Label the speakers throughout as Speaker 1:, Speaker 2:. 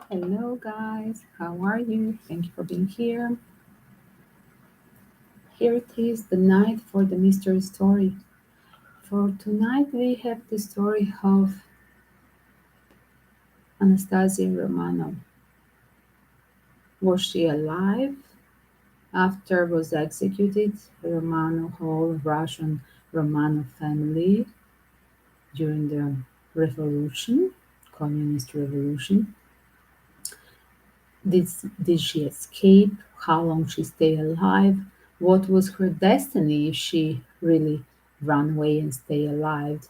Speaker 1: Hello, guys. How are you? Thank you for being here. Here it is, the night for the mystery story. For tonight, we have the story of Anastasia Romanov. Was she alive after was executed? Romanov, whole Russian Romanov family during the revolution, communist revolution. Did she escape? How long she stayed alive? What was her destiny if she really ran away and stayed alive?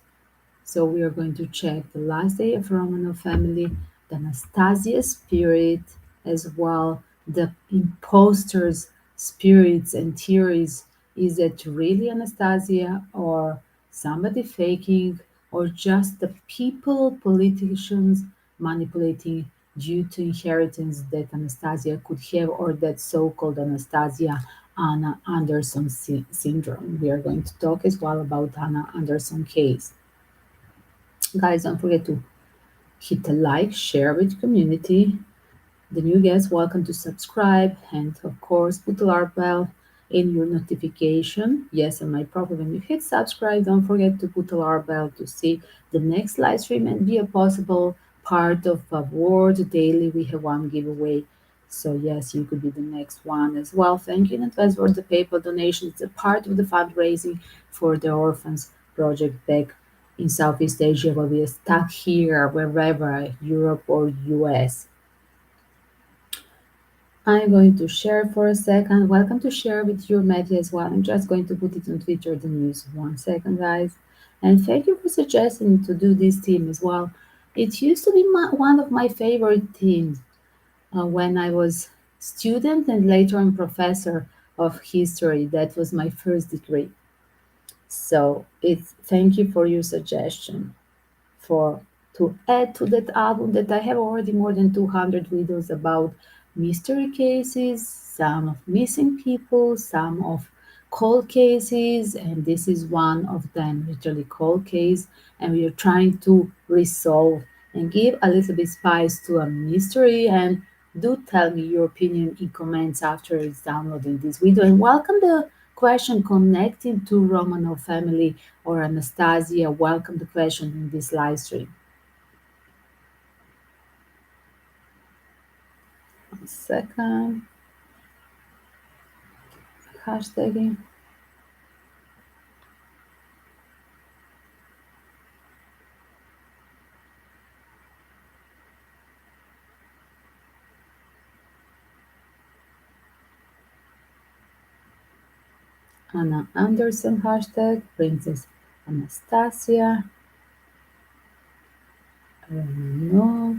Speaker 1: So we are going to check the last day of Romanov family, the Anastasia spirit, as well the imposters' spirits and theories. Is it really Anastasia or somebody faking or just the people, politicians manipulating due to inheritance that Anastasia could have or that so-called Anastasia Anna Anderson syndrome? We are going to talk as well about Anna Anderson case. Guys, don't forget to hit the like, share with community. The new guests, welcome to subscribe and of course put the alarm bell in your notification. Yes, on my profile, when you hit subscribe, don't forget to put the alarm bell to see the next live stream and be a possible part of award daily. We have one giveaway. So yes, you could be the next one as well. Thank you in advance for the PayPal donation. It's a part of the fundraising for the orphans project back in Southeast Asia where we are stuck here, wherever, Europe or US. I'm going to share for a second. Welcome to share with your media as well. I'm just going to put it on Twitter, the news. 1 second, guys. And thank you for suggesting to do this team as well. It used to be one of my favorite teams when I was student and later on professor of history. That was my first degree. So it's thank you for your suggestion for to add to that album that I have already more than 200 videos about mystery cases, some of missing people, some of cold cases, and this is one of them, literally cold case, and we are trying to resolve and give a little bit spice to a mystery. And do tell me your opinion in comments after it's downloading this video. And welcome the question connecting to Romanov family or Anastasia. Welcome the question in this live stream. 1 second. Hashtagging. Anna Anderson hashtag. Princess Anastasia. No.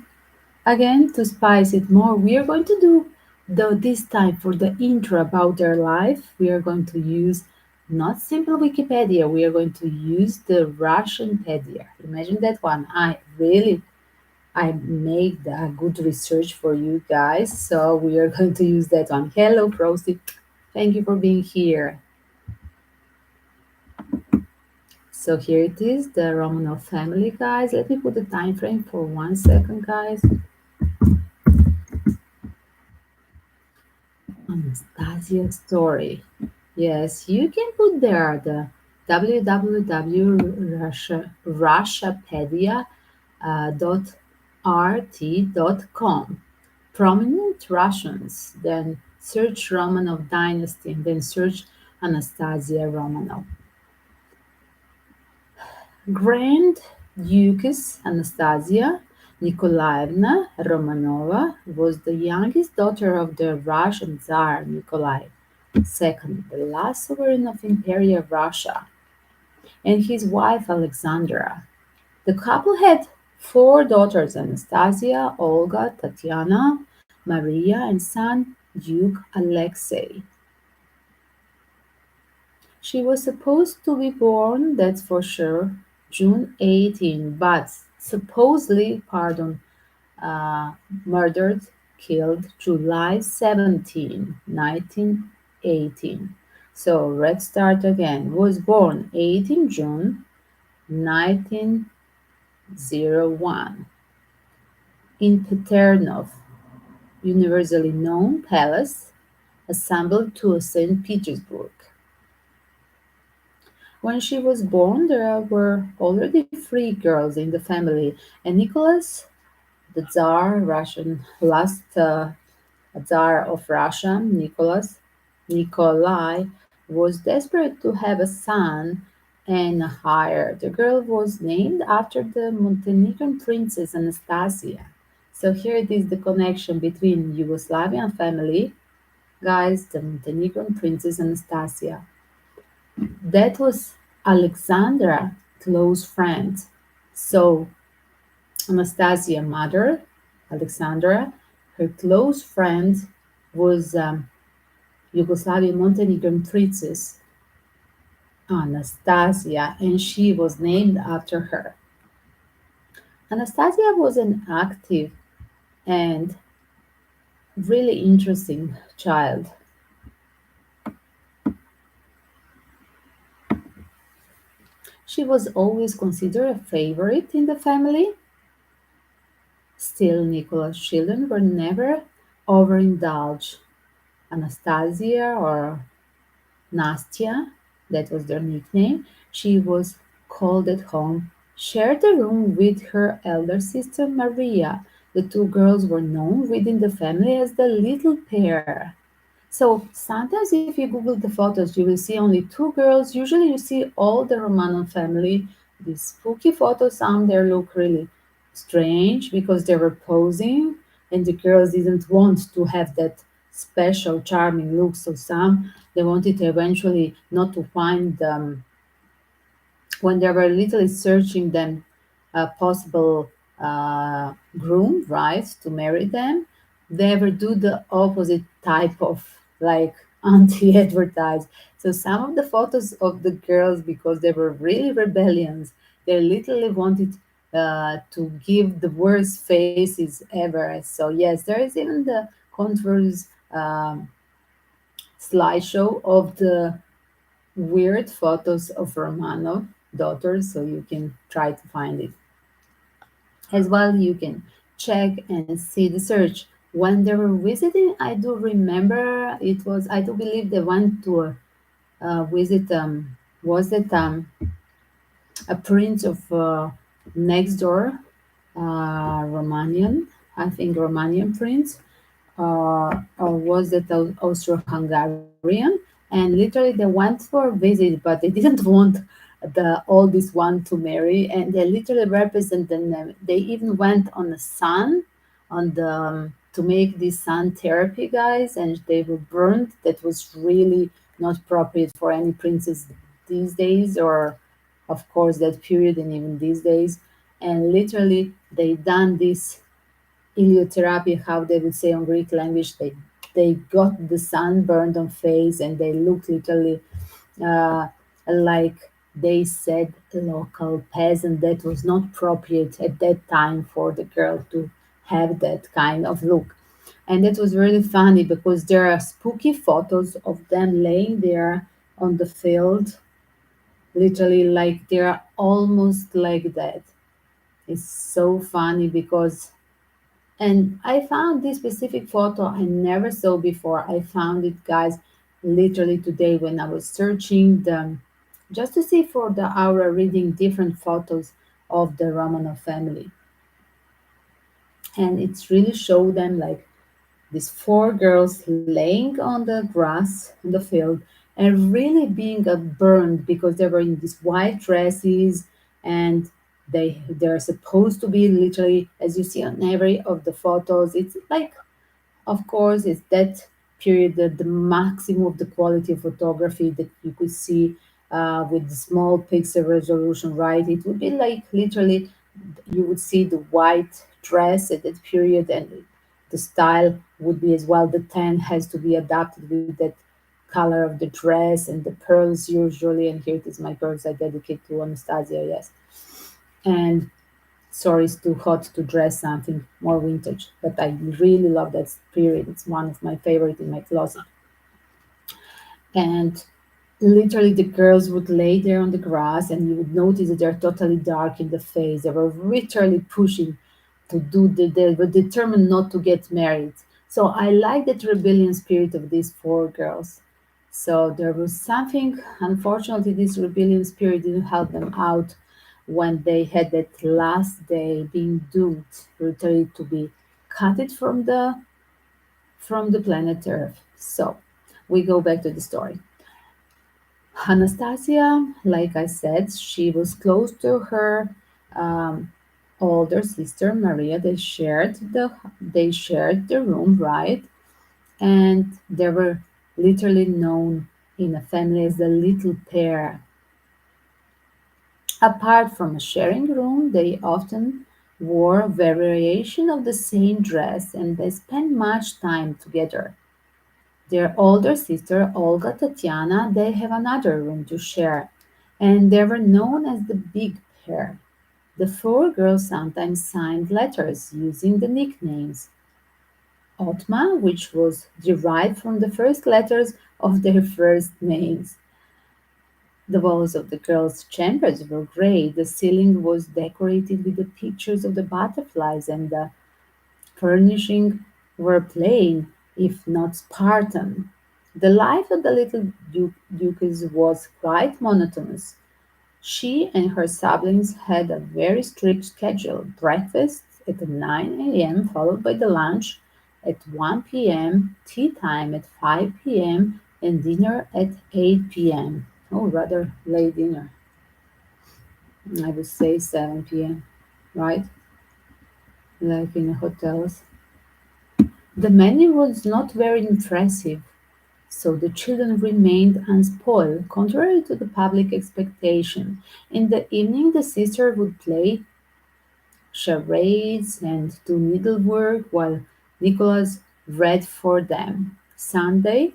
Speaker 1: Again, to spice it more, we are going to do this time for the intro about their life. We are going to use not simple Wikipedia. We are going to use the Russianpedia. Imagine that one. I made a good research for you guys, so we are going to use that one. Hello, Prosy. Thank you for being here. So here it is, the Romanov family, guys. Let me put the time frame for 1 second, guys. Anastasia story. Yes, you can put there the www.russiapedia.rt.com. Prominent Russians, then search Romanov dynasty, and then search Anastasia Romanov. Grand Duchess Anastasia Nikolaevna Romanova was the youngest daughter of the Russian Tsar Nikolai II, the last sovereign of Imperial Russia, and his wife Alexandra. The couple had four daughters: Anastasia, Olga, Tatiana, Maria, and son Duke Alexei. She was supposed to be born, that's for sure, June 18, but supposedly, uh, murdered, killed July 17, 1918. So let's start again. Was born 18 June 1901 in Peternov, universally known palace assembled to St. Petersburg. When she was born, there were already three girls in the family, and Nicholas, the Tsar, Russian last Tsar of Russia, Nikolai, was desperate to have a son and hired. The girl was named after the Montenegrin princess Anastasia. So here it is the connection between Yugoslavian family, guys, the Montenegrin princess Anastasia. That was Alexandra, close friend. So Anastasia mother, Alexandra, her close friend was Yugoslavian Montenegrin princess Anastasia, and she was named after her. Anastasia was an active and really interesting child. She was always considered a favorite in the family. Still, Nicola's children were never overindulged. Anastasia or Nastya, that was their nickname, she was called at home, shared a room with her elder sister Maria. The two girls were known within the family as the little pair. So sometimes if you Google the photos, you will see only two girls. Usually you see all the Romanov family. These spooky photos, some there look really strange because they were posing and the girls didn't want to have that special charming look. So some they wanted eventually not to find when they were literally searching them a possible groom, right, to marry them, they ever do the opposite type of like anti-advertise. So some of the photos of the girls, because they were really rebellions, they literally wanted to give the worst faces ever. So yes, there is even the contours slideshow of the weird photos of Romanov daughters, so you can try to find it. As well, you can check and see the search. When they were visiting, I do remember it was, I do believe they went to visit, was it a prince of next door, Romanian, I think Romanian prince, or was it Austro-Hungarian? And literally they went for a visit, but they didn't want the oldest one to marry, and they literally represented them. They even went on the sun, on the to make this sun therapy, guys, and they were burned. That was really not appropriate for any princess these days, or of course that period, and even these days. And literally, they done this heliotherapy, how they would say on Greek language, they got the sun burned on face and they look literally uh, like they said local peasant. That was not appropriate at that time for the girl to have that kind of look. And that was really funny because there are spooky photos of them laying there on the field, literally like they're almost like that. It's so funny because and I found this specific photo I never saw before. I found it, guys, literally today when I was searching the just to see for the hour reading different photos of the Romanov family. And it's really show them like these four girls laying on the grass in the field and really being burned because they were in these white dresses and they're supposed to be literally as you see on every of the photos. It's like of course, it's that period the maximum of the quality of photography that you could see with the small pixel resolution, right? It would be like literally you would see the white dress at that period, and the style would be as well. The tan has to be adapted with that color of the dress and the pearls usually. And here it is my pearls I dedicate to Anastasia, yes. And sorry, it's too hot to dress something more vintage, but I really love that period. It's one of my favorite in my closet. And literally, the girls would lay there on the grass, and you would notice that they're totally dark in the face. They were literally pushing to do they were determined not to get married. So I like that rebellion spirit of these four girls. So there was something, unfortunately, this rebellion spirit didn't help them out when they had that last day being doomed literally to be cut from the planet Earth. So we go back to the story. Anastasia, like I said, she was close to her um, older sister Maria. They shared the room, right? And they were literally known in the family as the little pair. Apart from a sharing room, they often wore a variation of the same dress and they spent much time together. Their older sister, Olga Tatiana, they have another room to share, and they were known as the Big Pair. The four girls sometimes signed letters using the nicknames Otma, which was derived from the first letters of their first names. The walls of the girls' chambers were gray, the ceiling was decorated with the pictures of the butterflies, and the furnishing were plain, if not Spartan. The life of the little Duchess was quite monotonous. She and her siblings had a very strict schedule: breakfast at 9 a.m., followed by the lunch at 1 p.m., tea time at 5 p.m., and dinner at 8 p.m. Oh, rather late dinner. I would say 7 p.m., right? Like in hotels. The menu was not very impressive, so the children remained unspoiled, contrary to the public expectation. In the evening, the sister would play charades and do needlework while Nicholas read for them. Sunday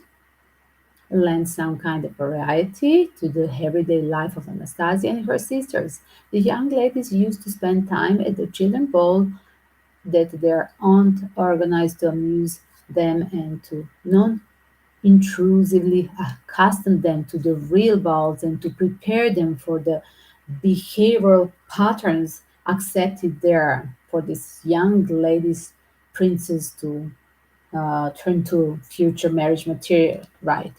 Speaker 1: lent some kind of variety to the everyday life of Anastasia and her sisters. The young ladies used to spend time at the children's ball that their aunt organized to amuse them and to non intrusively accustom them to the real balls and to prepare them for the behavioral patterns accepted there for these young ladies, princes to turn to future marriage material, right?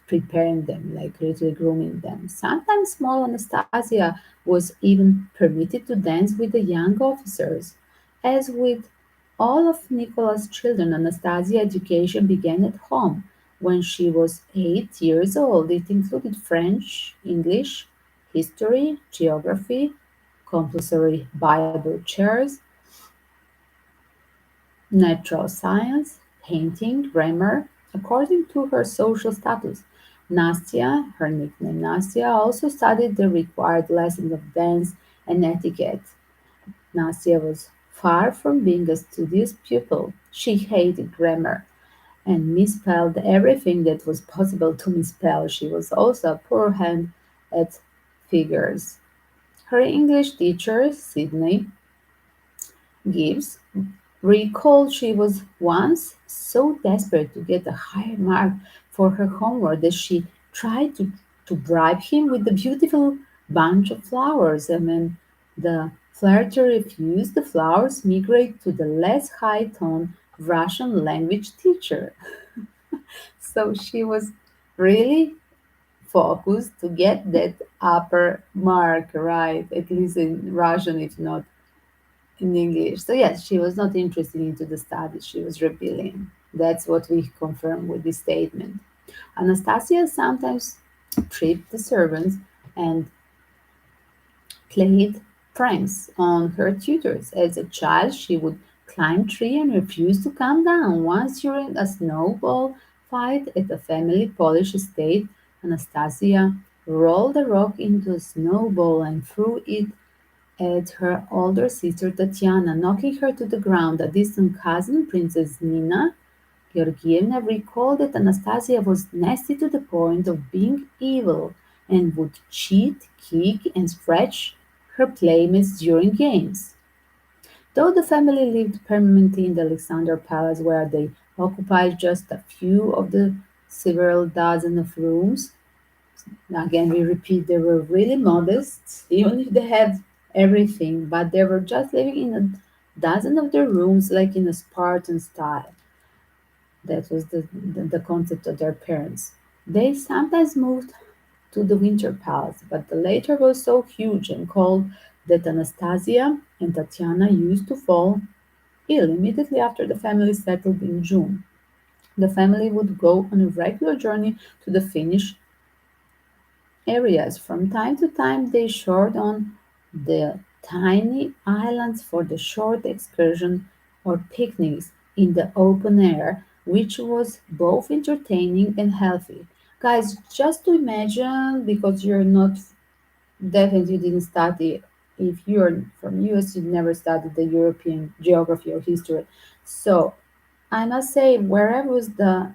Speaker 1: Preparing them, like literally grooming them. Sometimes small Anastasia was even permitted to dance with the young officers. As with all of Nicola's children, Anastasia's education began at home. When she was 8 years old, it included French, English, history, geography, compulsory Bible chairs, natural science, painting, grammar, according to her social status. Nastia, her nickname Nastia, also studied the required lessons of dance and etiquette. Nastia was far from being a studious pupil. She hated grammar and misspelled everything that was possible to misspell. She was also a poor hand at figures. Her English teacher, Sydney Gibbs, recalled she was once so desperate to get a higher mark for her homework that she tried to bribe him with a beautiful bunch of flowers. And when the flirter refused, the flowers migrate to the less high tone Russian language teacher. So she was really focused to get that upper mark right, at least in Russian, if not in English. So yes, she was not interested into the studies. She was rebelling. That's what we confirm with this statement. Anastasia sometimes tripped the servants and played pranks on her tutors. As a child, she would climb tree and refuse to come down. Once during a snowball fight at a family Polish estate, Anastasia rolled a rock into a snowball and threw it at her older sister Tatiana, knocking her to the ground. A distant cousin, Princess Nina Georgievna, recalled that Anastasia was nasty to the point of being evil and would cheat, kick, and scratch her playmates during games. Though the family lived permanently in the Alexander Palace, where they occupied just a few of the several dozen of rooms, again, we repeat, they were really modest, even if they had everything, but they were just living in a dozen of their rooms, like in a Spartan style. That was the concept of their parents. They sometimes moved to the Winter Palace, but the latter was so huge and cold that Anastasia and Tatiana used to fall ill immediately after the family settled in June. The family would go on a regular journey to the Finnish areas. From time to time, they shored on the tiny islands for the short excursion or picnics in the open air, which was both entertaining and healthy. Guys, just to imagine, because you're not definitely you didn't study. If you're from US, you never studied the European geography or history. So I must say, wherever was the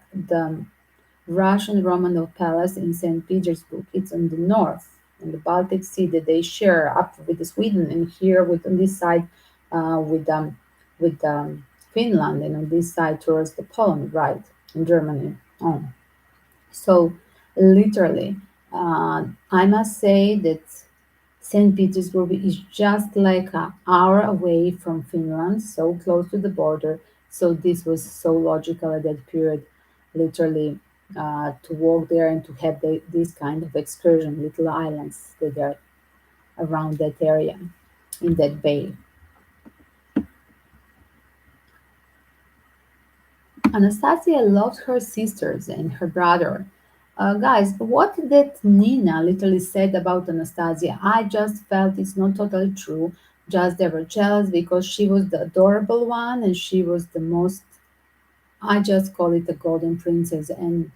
Speaker 1: Russian Romanov Palace in St. Petersburg. It's on the north, on the Baltic Sea that they share up with the Sweden, and here with on this side with Finland, and on this side towards the Poland, right, in Germany. Oh, so literally, I must say that St. Petersburg is just like an hour away from Finland, so close to the border. So this was so logical at that period, literally, to walk there and to have this kind of excursion, little islands that are around that area, in that bay. Anastasia loved her sisters and her brother. Guys, what that Nina literally said about Anastasia, I just felt it's not totally true. Just they were jealous because she was the adorable one and she was the most, I just call it the golden princess. And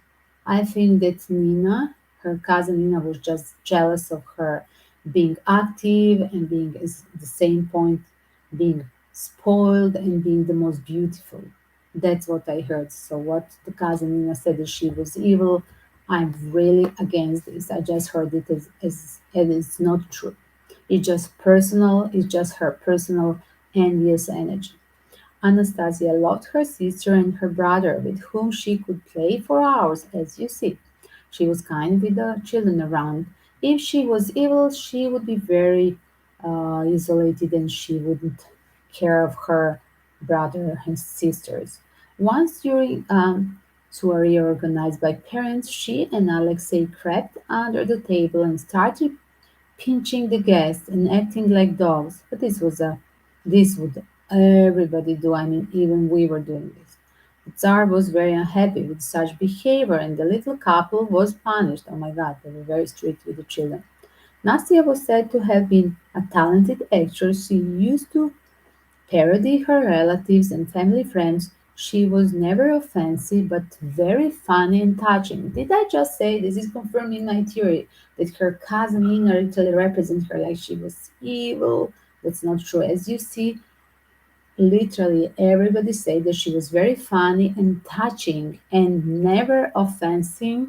Speaker 1: I think that Nina, her cousin Nina, was just jealous of her being active and being at the same point being spoiled and being the most beautiful. That's what I heard. So what the cousin Nina said that she was evil, I'm really against this. I just heard it as and it's not true. It's just personal. It's just her personal envious energy. Anastasia loved her sister and her brother, with whom she could play for hours, as you see. She was kind with the children around. If she was evil, she would be very isolated and she wouldn't care of her brother and sisters. Once during soiree organized by parents, she and Alexei crept under the table and started pinching the guests and acting like dogs. But this would everybody do. I mean, even we were doing this. The Tsar was very unhappy with such behavior, and the little couple was punished. Oh my God, they were very strict with the children. Nastia was said to have been a talented actress. She used to parody her relatives and family friends. She was never offensive, but very funny and touching. Did I just say this is confirming my theory that her cousin Nina literally represents her like she was evil? That's not true. As you see, literally everybody said that she was very funny and touching and never offensive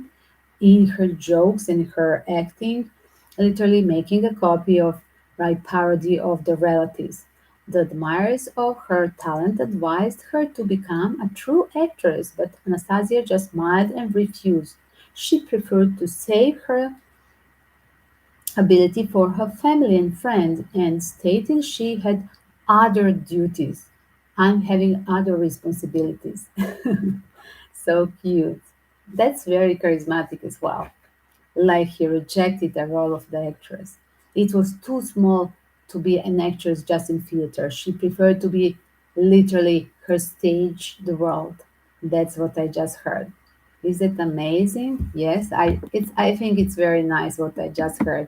Speaker 1: in her jokes and her acting, literally making a copy of right parody of the relatives. The admirers of her talent advised her to become a true actress, but Anastasia just smiled and refused. She preferred to save her ability for her family and friends and stated she had other duties. I'm having other responsibilities. So cute. That's very charismatic as well. Like he rejected the role of the actress. It was too small to be an actress just in theater. She preferred to be literally her stage, the world. That's what I just heard. Is it amazing? Yes, I think it's very nice what I just heard.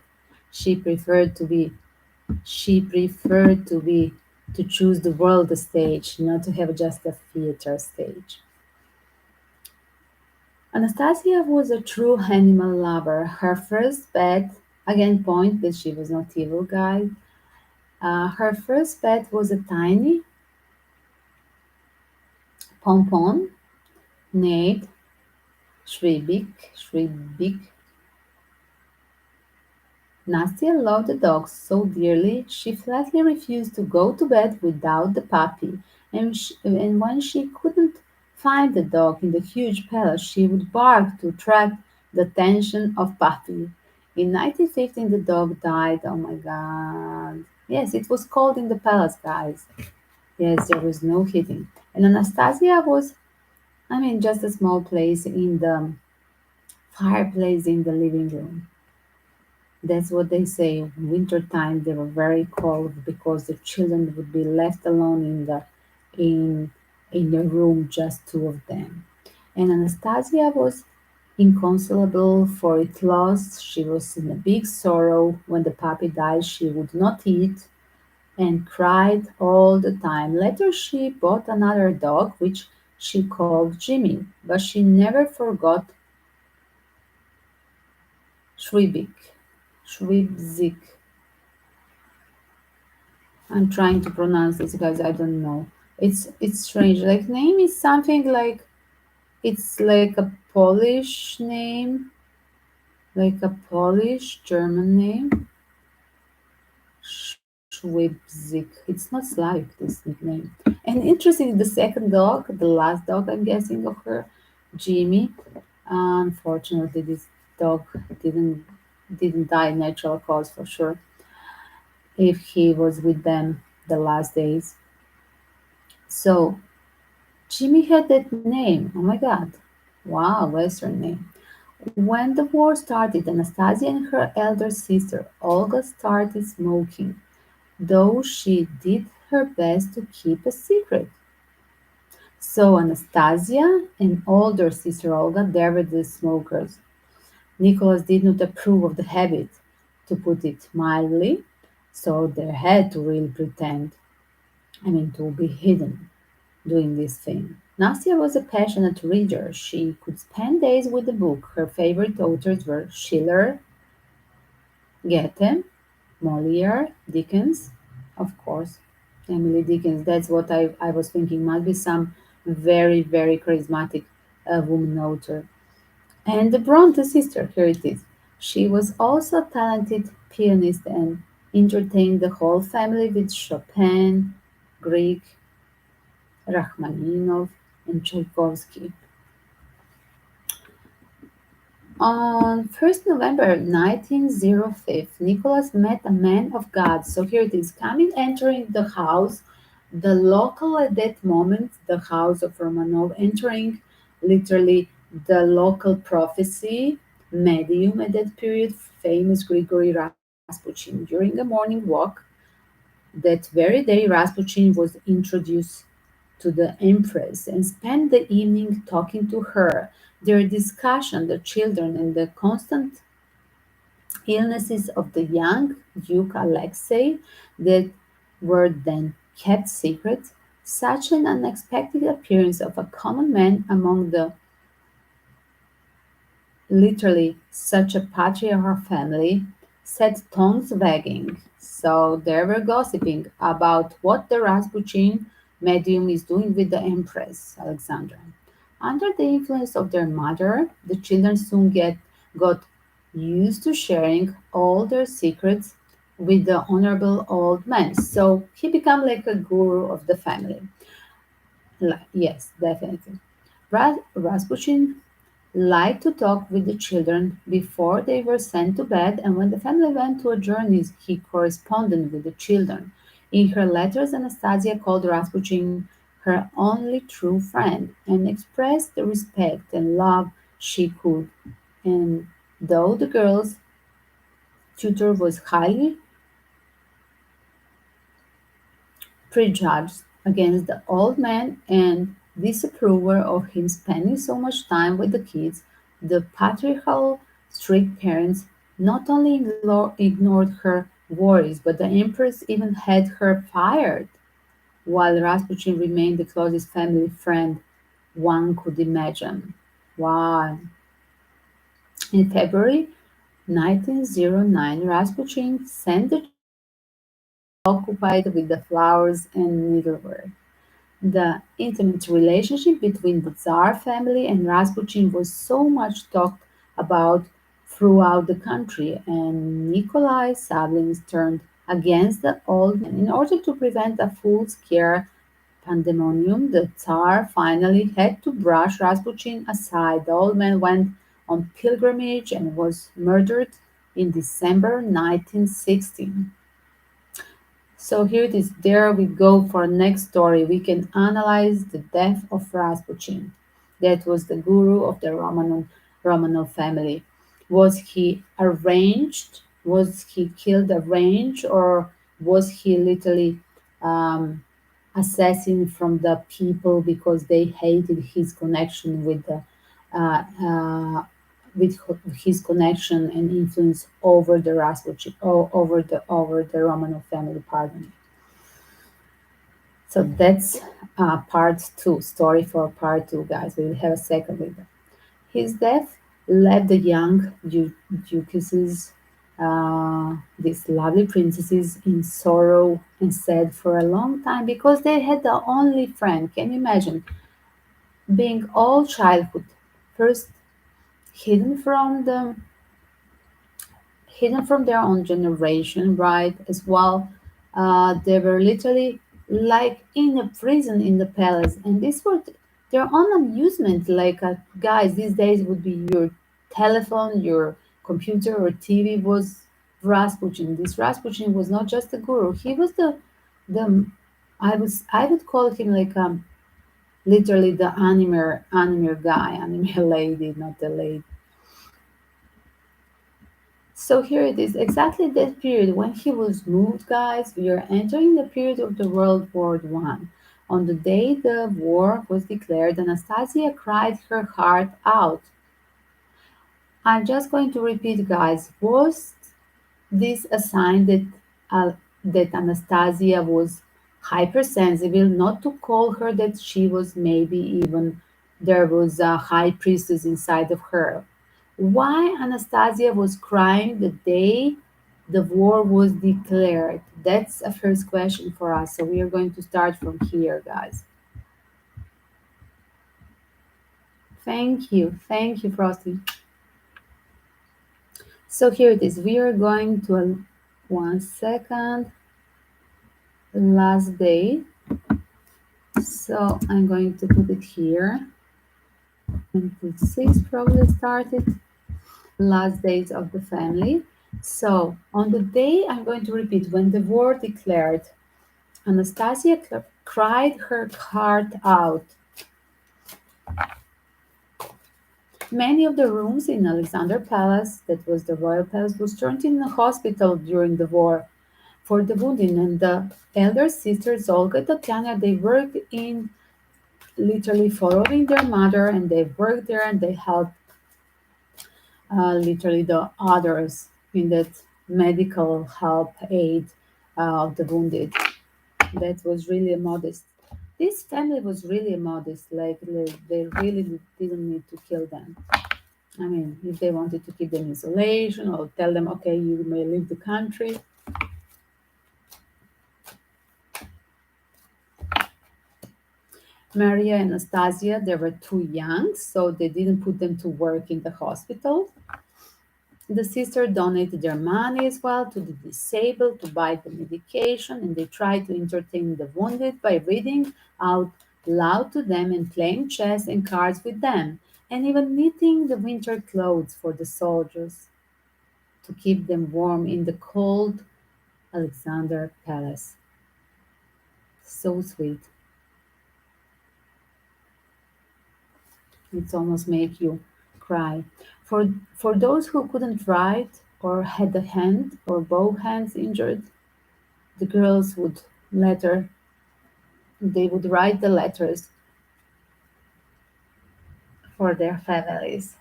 Speaker 1: She preferred to be she preferred to choose the world stage, not to have just a theater stage. Anastasia was a true animal lover. Her first pet, again, point that she was not evil, guys. Her first pet was a tiny pompon named Shrebik. Nastya loved the dog so dearly she flatly refused to go to bed without the puppy, and when she couldn't find the dog in the huge palace, she would bark to attract the attention of Puppy. In 1915, the dog died. Oh my god. Yes, it was cold in the palace, guys. Yes, there was no heating. And Anastasia was I mean, just a small place in the fireplace in the living room. That's what they say. In wintertime, they were very cold because the children would be left alone in in the room, just two of them. And Anastasia was inconsolable for its loss. She was in a big sorrow. When the puppy died, she would not eat and cried all the time. Later, she bought another dog, which she called Jimmy, but she never forgot Schwibik. Schwibzik. I'm trying to pronounce this, guys. I don't know. It's strange. Like name is something like it's like a Polish name, like a Polish German name. Schwibzik. It's not Slavic, this nickname. And interesting, the second dog, the last dog I'm guessing of her, Jimmy. Unfortunately, this dog didn't didn't die natural cause for sure. If he was with them the last days. So Jimmy had that name. Oh my God. Wow, Western name. When the war started, Anastasia and her elder sister Olga started smoking, though she did her best to keep a secret. So Anastasia and older sister Olga, they were the smokers. Nicholas did not approve of the habit, to put it mildly, so they had to really pretend, I mean, to be hidden doing this thing. Nastia was a passionate reader. She could spend days with the book. Her favorite authors were Schiller, Goethe, Molière, Dickens, of course, Emily Dickens. That's what I was thinking. Must be some very, very charismatic woman author. And the Bronte sister, here it is. She was also a talented pianist and entertained the whole family with Chopin, Grieg, Rachmaninoff, and Tchaikovsky. On 1st November 1905, Nicholas met a man of God. So here it is, coming, entering the house, the local at that moment, the house of Romanov, entering literally the local prophecy medium at that period, famous Grigory Rasputin. During a morning walk, that very day, Rasputin was introduced to the Empress and spent the evening talking to her. Their discussion, the children, and the constant illnesses of the young Duke Alexei that were then kept secret, such an unexpected appearance of a common man among the literally such a patriarchal family set tongues wagging. So they were gossiping about what the Rasputin medium is doing with the Empress Alexandra. Under the influence of their mother, the children soon got used to sharing all their secrets with the honorable old man. So he became like a guru of the family. Yes, definitely. Rasputin liked to talk with the children before they were sent to bed, and when the family went to a journey, he corresponded with the children. In her letters, Anastasia called Rasputin her only true friend and expressed the respect and love she could. And though the girl's tutor was highly prejudged against the old man and disapprover of him spending so much time with the kids, the patriarchal, strict parents not only ignored her worries, but the empress even had her fired, while Rasputin remained the closest family friend one could imagine. Wow. In February 1909, Rasputin sent the children occupied with the flowers and needlework. The intimate relationship between the Tsar family and Rasputin was so much talked about throughout the country, and Nikolai Sablins turned against the old man. In order to prevent a full-scale pandemonium, the Tsar finally had to brush Rasputin aside. The old man went on pilgrimage and was murdered in December 1916. So here it is. There we go for next story. We can analyze the death of Rasputin. that was the guru of the Romanov family. Was he arranged? Was he killed arranged, or was he literally um, assassin from the people because they hated his connection with the uh, uh, his connection and influence over the Rasputin, over the Romanov family? Pardon me. So that's part two. Story for part two, guys. We will have a second with that. His death left the young duchesses, these lovely princesses, in sorrow and sad for a long time because they had the only friend. Can you imagine being all childhood, first hidden from the hidden from their own generation, right? As well, they were literally like in a prison in the palace, and this was their own amusement. Like, guys, these days would be your telephone, your computer, or TV was Rasputin. This Rasputin was not just a guru; he was the I would call him like literally the anime guy, anime lady, not the lady. So here it is, exactly that period when he was moved, guys. We are entering the period of the World War One. On the day the war was declared, Anastasia cried her heart out. I'm just going to repeat, guys. Was this a sign uh, that Anastasia was hypersensitive, not to call her that she was maybe even there was a high priestess inside of her? Why Anastasia was crying the day the war was declared? That's a first question for us. So we are going to start from here, guys. Thank you, Frosty. So here it is. We are going to 1 second last day. So I'm going to put it here. And put six probably started last days of the family. So on the day I'm going to repeat when the war declared, Anastasia cried her heart out. Many of the rooms in Alexander Palace, that was the royal palace, was turned into a hospital during the war for the wounded. And the elder sisters, Olga and Tatiana, they worked in literally following their mother, and they worked there and they helped literally the others in that medical help aid of the wounded. That was really a modest. This family was really modest. Like they really didn't need to kill them. I mean, if they wanted to keep them in isolation or tell them, okay, you may leave the country. Maria and Anastasia, they were too young, so they didn't put them to work in the hospital. The sisters donated their money as well to the disabled to buy the medication, and they tried to entertain the wounded by reading out loud to them and playing chess and cards with them, and even knitting the winter clothes for the soldiers to keep them warm in the cold Alexander Palace. So sweet. It's almost make you cry. For those who couldn't write or had the hand or both hands injured, the girls would letter they would write the letters for their families.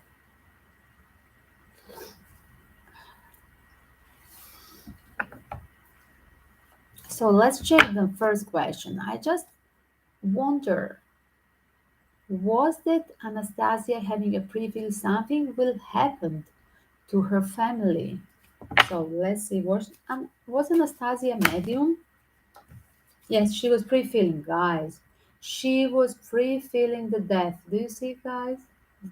Speaker 1: So let's check the first question. I just wonder, was that Anastasia having a pre-feel something will happen to her family? So let's see. Was Anastasia a medium? Yes, she was pre-feeling, guys. She was pre-feeling the death. Do you see, guys?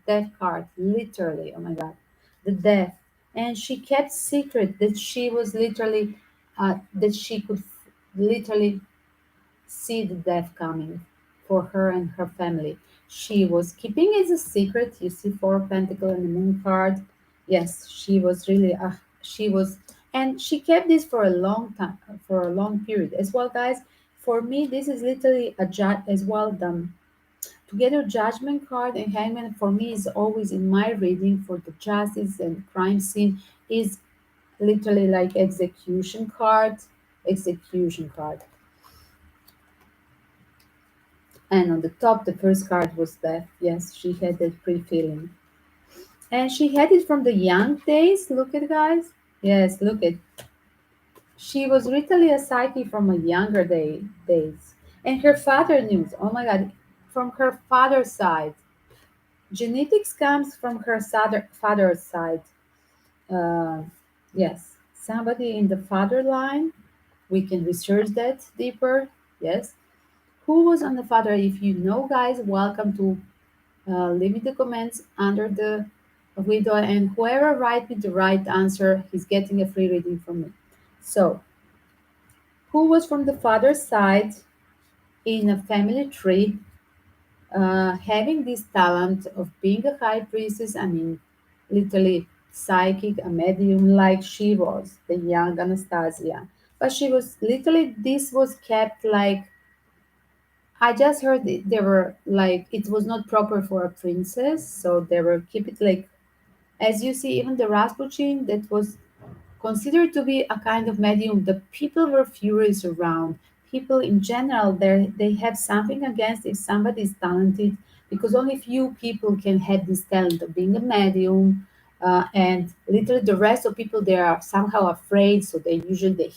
Speaker 1: Death card, literally. Oh my God, the death. And she kept secret that she was literally, that she could literally see the death coming for her and her family. She was keeping it a secret. You see, Four of Pentacle and the Moon card. Yes, she was really. She was, and she kept this for a long time, for a long period as well, guys. For me, this is literally a as well. Together, Judgment card and Hangman for me is always in my reading for the justice and crime scene is literally like execution card, execution card. And on the top, the first card was death. Yes, she had that pre-feeling. And she had it from the young days. Look at guys. Yes, look at. She was literally a psyche from a younger days. And her father knew. Oh my God. From her father's side. Genetics comes from her father's side. Uh, yes. Somebody in the father line. We can research that deeper. Yes. Who was on the father? If you know, guys, welcome to leave me the comments under the video, and whoever write me the right answer, he's getting a free reading from me. So, who was from the father's side in a family tree, having this talent of being a high priestess? I mean, literally psychic, a medium, like she was, the young Anastasia. But she was literally, this was kept like I just heard they were like it was not proper for a princess, so they were keep it like as you see, even the Rasputin that was considered to be a kind of medium, the people were furious around. People in general, they have something against if somebody is talented, because only few people can have this talent of being a medium. And literally the rest of people they are somehow afraid, so they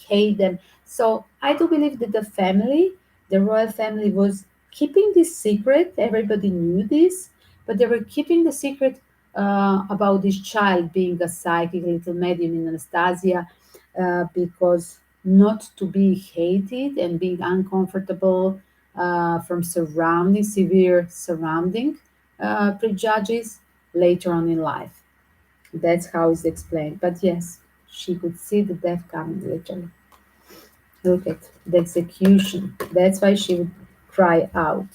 Speaker 1: hate them. So I do believe that the royal family, was keeping this secret. Everybody knew this, but they were keeping the secret about this child being a psychic little medium in Anastasia, because not to be hated and being uncomfortable from surrounding severe surrounding prejudice later on in life. That's how it's explained. But yes, she could see the death coming literally. Look at the execution. That's why she would cry out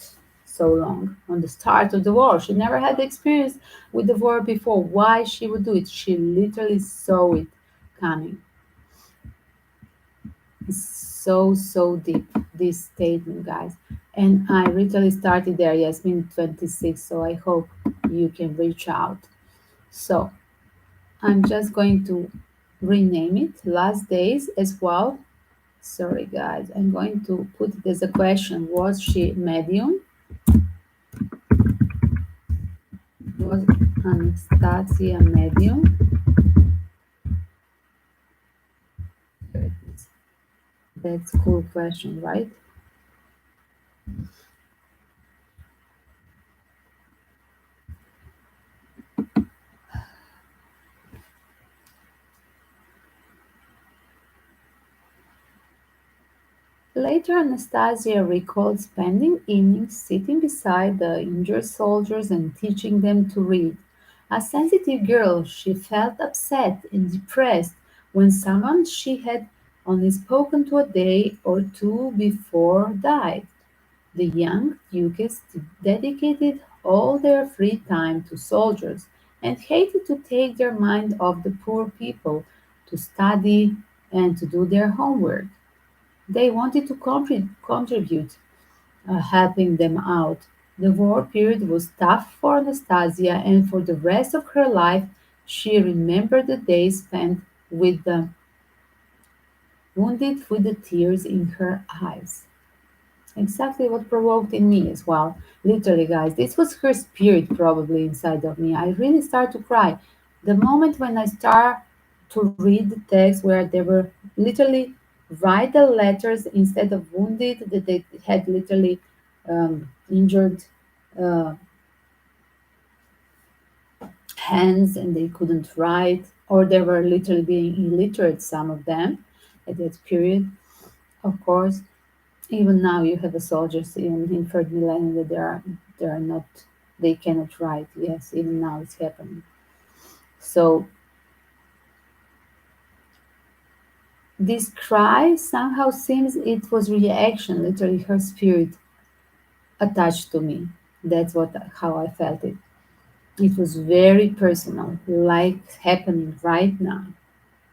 Speaker 1: so long on the start of the war. She never had experience with the war before. Why she would do it? She literally saw it coming. It's so deep, this statement, guys. And I literally started there, Yasmin 26, so I hope you can reach out. So I'm just going to rename it Last Days as well. Sorry, guys. I'm going to put it as a question. Was she medium? Was Anastasia medium? Here it is. That's a cool question, right? Later, Anastasia recalled spending evenings sitting beside the injured soldiers and teaching them to read. A sensitive girl, she felt upset and depressed when someone she had only spoken to a day or two before died. The young duchess dedicated all their free time to soldiers and hated to take their mind off the poor people to study and to do their homework. They wanted to contribute, helping them out. The war period was tough for Anastasia, and for the rest of her life, she remembered the days spent with the wounded with the tears in her eyes. Exactly what provoked in me as well. Literally, guys, this was her spirit probably inside of me. I really start to cry. The moment when I start to read the text where they were literally write the letters instead of wounded, that they had literally injured uh, hands and they couldn't write, or they were literally being illiterate, some of them at that period, of course. Even now, you have a soldiers in third millennium that they are not they cannot write. Yes, even now it's happening. So this cry somehow seems it was reaction, literally her spirit attached to me. That's what how I felt it. It was very personal, like happening right now.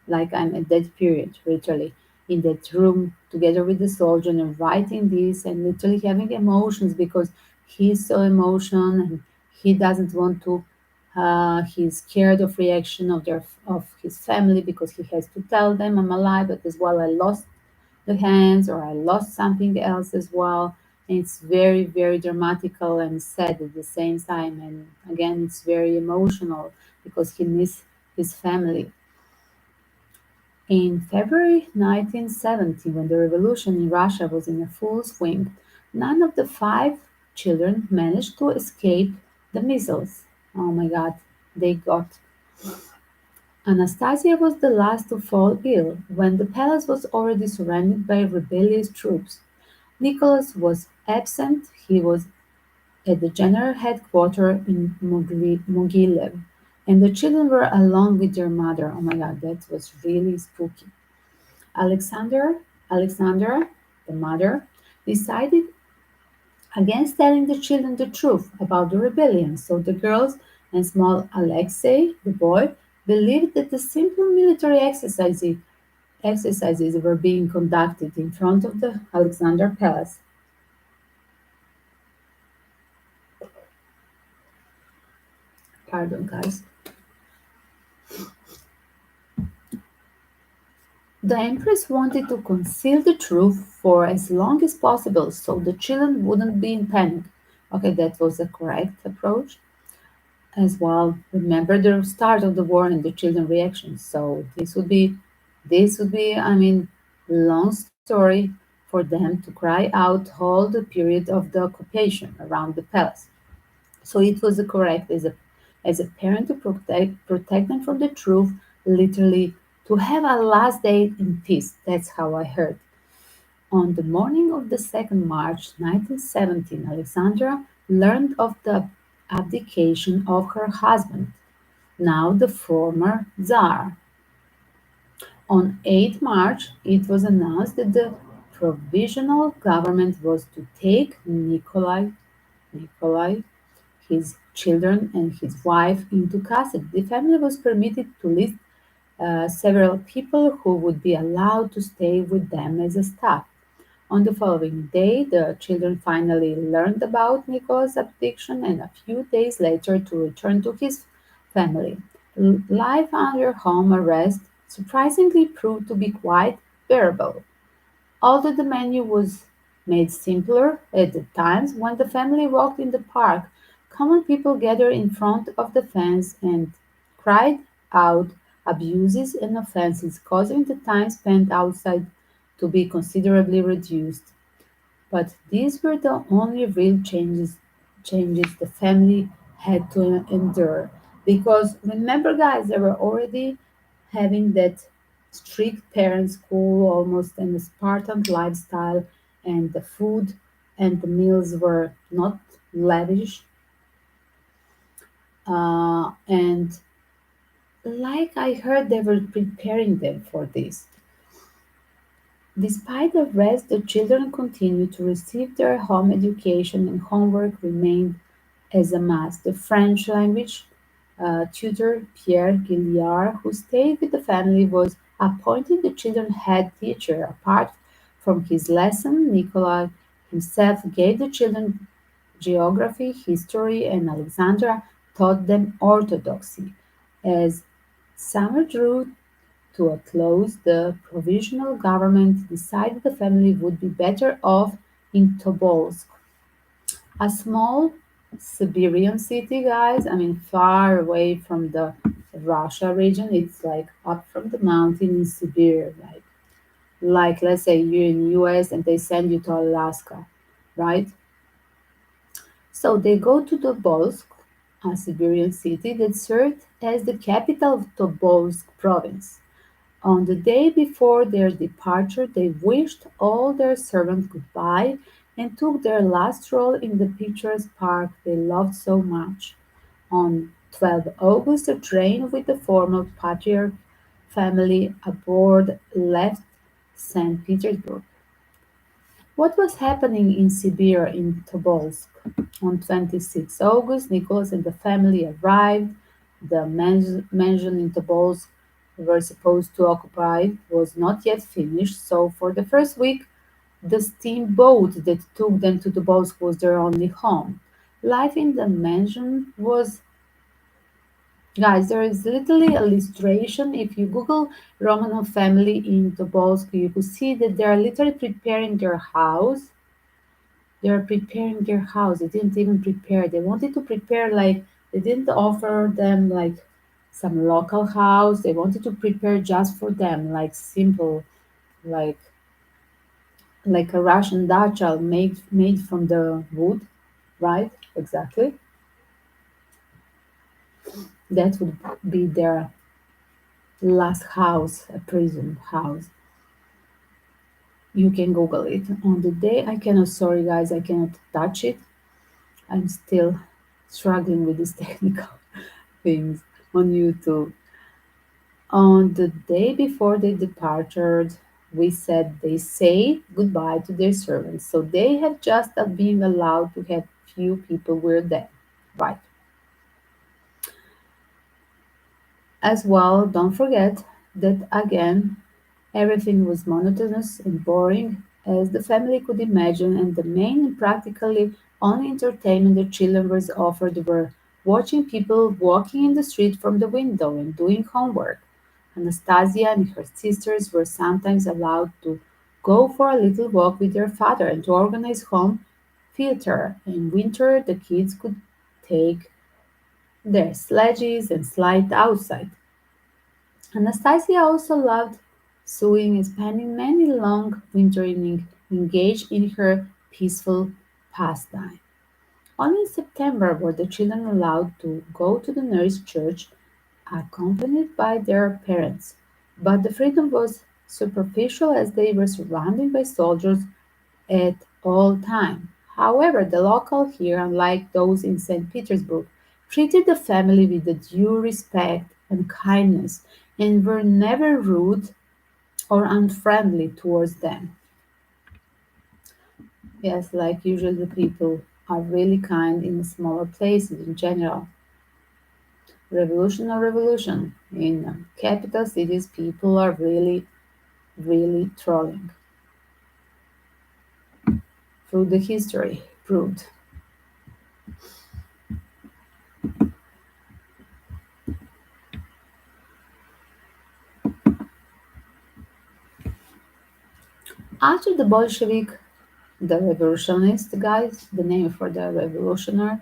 Speaker 1: Like I'm at that period, literally in that room together with the soldier and writing this and literally having emotions because he's so emotional and he doesn't want to. He's scared of reaction of his family because he has to tell them I'm alive, but as well I lost the hands or I lost something else as well. And it's very, very dramatical and sad at the same time. And again, it's very emotional because he misses his family. In February 1970, when the revolution in Russia was in a full swing, none of the five children managed to escape the missiles. Oh my God, they got. Anastasia was the last to fall ill when the palace was already surrounded by rebellious troops. Nicholas was absent. He was at the general headquarters in Mogilev, and the children were alone with their mother. Oh my God, that was really spooky. Alexander, Alexandra, the mother, decided against telling the children the truth about the rebellion. So the girls and small Alexei, the boy, believed that the simple military exercises were being conducted in front of the Alexander Palace. Pardon, guys. The Empress wanted to conceal the truth for as long as possible so the children wouldn't be in panic. Okay, that was the correct approach as well. Remember the start of the war and the children reactions. So this would be I mean long story for them to cry out all the period of the occupation around the palace. So it was correct as a parent to protect them from the truth, literally to have a last day in peace. That's how I heard. On the morning of the 2nd March 1917, Alexandra learned of the abdication of her husband, now the former Tsar. On 8 March, it was announced that the provisional government was to take Nikolai, his children, and his wife into custody. The family was permitted to list several people who would be allowed to stay with them as a staff. On the following day, the children finally learned about Nicola's abdiction and a few days later to return to his family. Life under home arrest surprisingly proved to be quite bearable. Although the menu was made simpler at the times when the family walked in the park, common people gathered in front of the fence and cried out abuses and offenses, causing the time spent outside to be considerably reduced. But these were the only real changes the family had to endure. Because remember, guys, they were already having that strict parent school, almost an Spartan lifestyle, and the food and the meals were not lavish. And like I heard, they were preparing them for this. Despite the rest, the children continued to receive their home education and homework remained as a must. The French language tutor Pierre Gilliard, who stayed with the family, was appointed the children's head teacher. Apart from his lesson, Nicolas himself gave the children geography, history, and Alexandra taught them orthodoxy. As summer drew to a close, the provisional government decided the family would be better off in Tobolsk, a small Siberian city, guys. I mean, far away from the Russia region. It's like up from the mountain in Siberia, like let's say you're in US and they send you to Alaska, right? So they go to Tobolsk, a Siberian city that served as the capital of Tobolsk province. On the day before their departure, they wished all their servants goodbye and took their last stroll in the picturesque park they loved so much. On 12 August, a train with the former patriarch family aboard left St. Petersburg. What was happening in Siberia in Tobolsk? On 26 August, Nicholas and the family arrived. The mansion in Tobolsk they were supposed to occupy was not yet finished, so for the first week, The steamboat that took them to Tobolsk was their only home. Life in the mansion was, guys, there is literally illustration. If you Google Romanov family in Tobolsk, you could see that they are literally preparing their house. They are preparing their house. They didn't even prepare. They wanted to prepare like they didn't offer them like some local house. They wanted to prepare just for them, like simple, like like a Russian dacha made from the wood, right? Exactly. That would be their last house, a prison house. You can Google it. On the day I cannot, sorry guys, I cannot touch it. I'm still struggling with these technical things on YouTube. On the day before they departed, we said they say goodbye to their servants. So they had just being allowed to have few people with them. Right. As well, don't forget that again, everything was monotonous and boring, as the family could imagine, and the main and practically only entertainment the children was offered were watching people walking in the street from the window and doing homework. Anastasia and her sisters were sometimes allowed to go for a little walk with their father and to organize home theater. In winter, the kids could take their sledges and slide outside. Anastasia also loved sewing and spending many long winter evenings engaged in her peaceful pastime. Only in September were the children allowed to go to the nearest church accompanied by their parents, but the freedom was superficial as they were surrounded by soldiers at all times. However, the locals here, unlike those in St. Petersburg, treated the family with the due respect and kindness and were never rude or unfriendly towards them. Yes, like usually the people are really kind in smaller places in general. Revolution or revolution. In capital cities, people are really, really trolling. Through the history proved. After the Bolshevik, the revolutionist guys, the name for the revolutionary,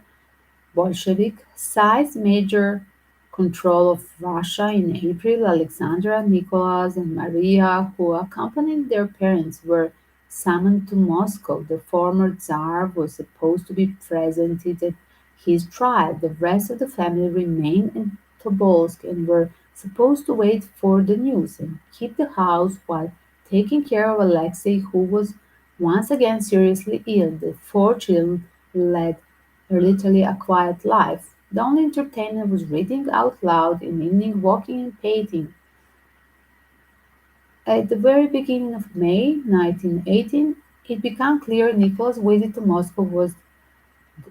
Speaker 1: Bolshevik seized major control of Russia in April. Alexandra, Nicholas, and Maria, who accompanied their parents, were summoned to Moscow. The former Tsar was supposed to be present at his trial. The rest of the family remained in Tobolsk and were supposed to wait for the news and keep the house while taking care of Alexei, who was once again seriously ill. The four children led literally a quiet life. The only entertainment was reading out loud in evening, walking and painting. At the very beginning of May 1918, it became clear Nicholas' visit to Moscow was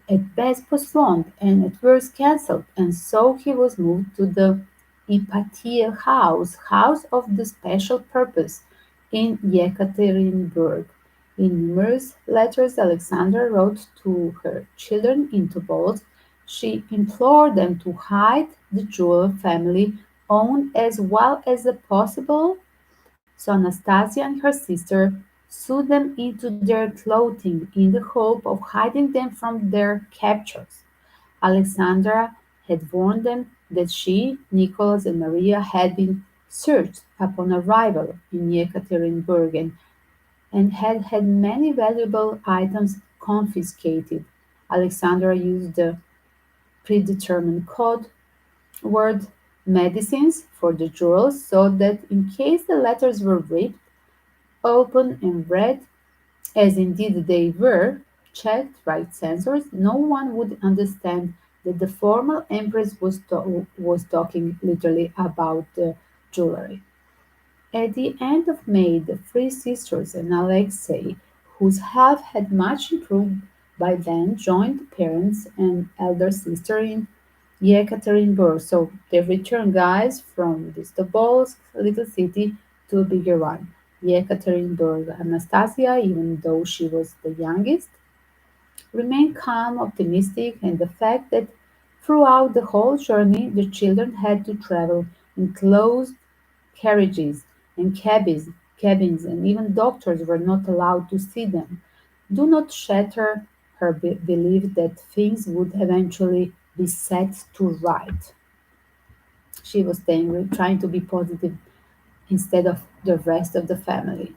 Speaker 1: at best postponed and at worst cancelled, and so he was moved to the Ipatia House of the Special Purpose, in Yekaterinburg. In numerous letters Alexandra wrote to her children in Tobolsk, she implored them to hide the jewel family owned as well as possible. So Anastasia and her sister sewed them into their clothing in the hope of hiding them from their captors. Alexandra had warned them that she, Nicholas, and Maria had been searched upon arrival in Yekaterinburg and had had many valuable items confiscated. Alexandra used the predetermined code word medicines for the jewels so that in case the letters were ripped open and read, as indeed they were, checked right censors, no one would understand that the former empress was talking literally about the jewelry. At the end of May, the three sisters and Alexei, whose health had much improved by then, joined the parents and elder sister in Yekaterinburg. So they returned, guys, from this Tobolsk little city to a bigger one. Yekaterinburg. Anastasia, even though she was the youngest, remained calm, optimistic, and the fact that throughout the whole journey the children had to travel in closed carriages and cabins, and even doctors were not allowed to see them, do not shatter her belief that things would eventually be set to right. She was staying, trying to be positive instead of the rest of the family.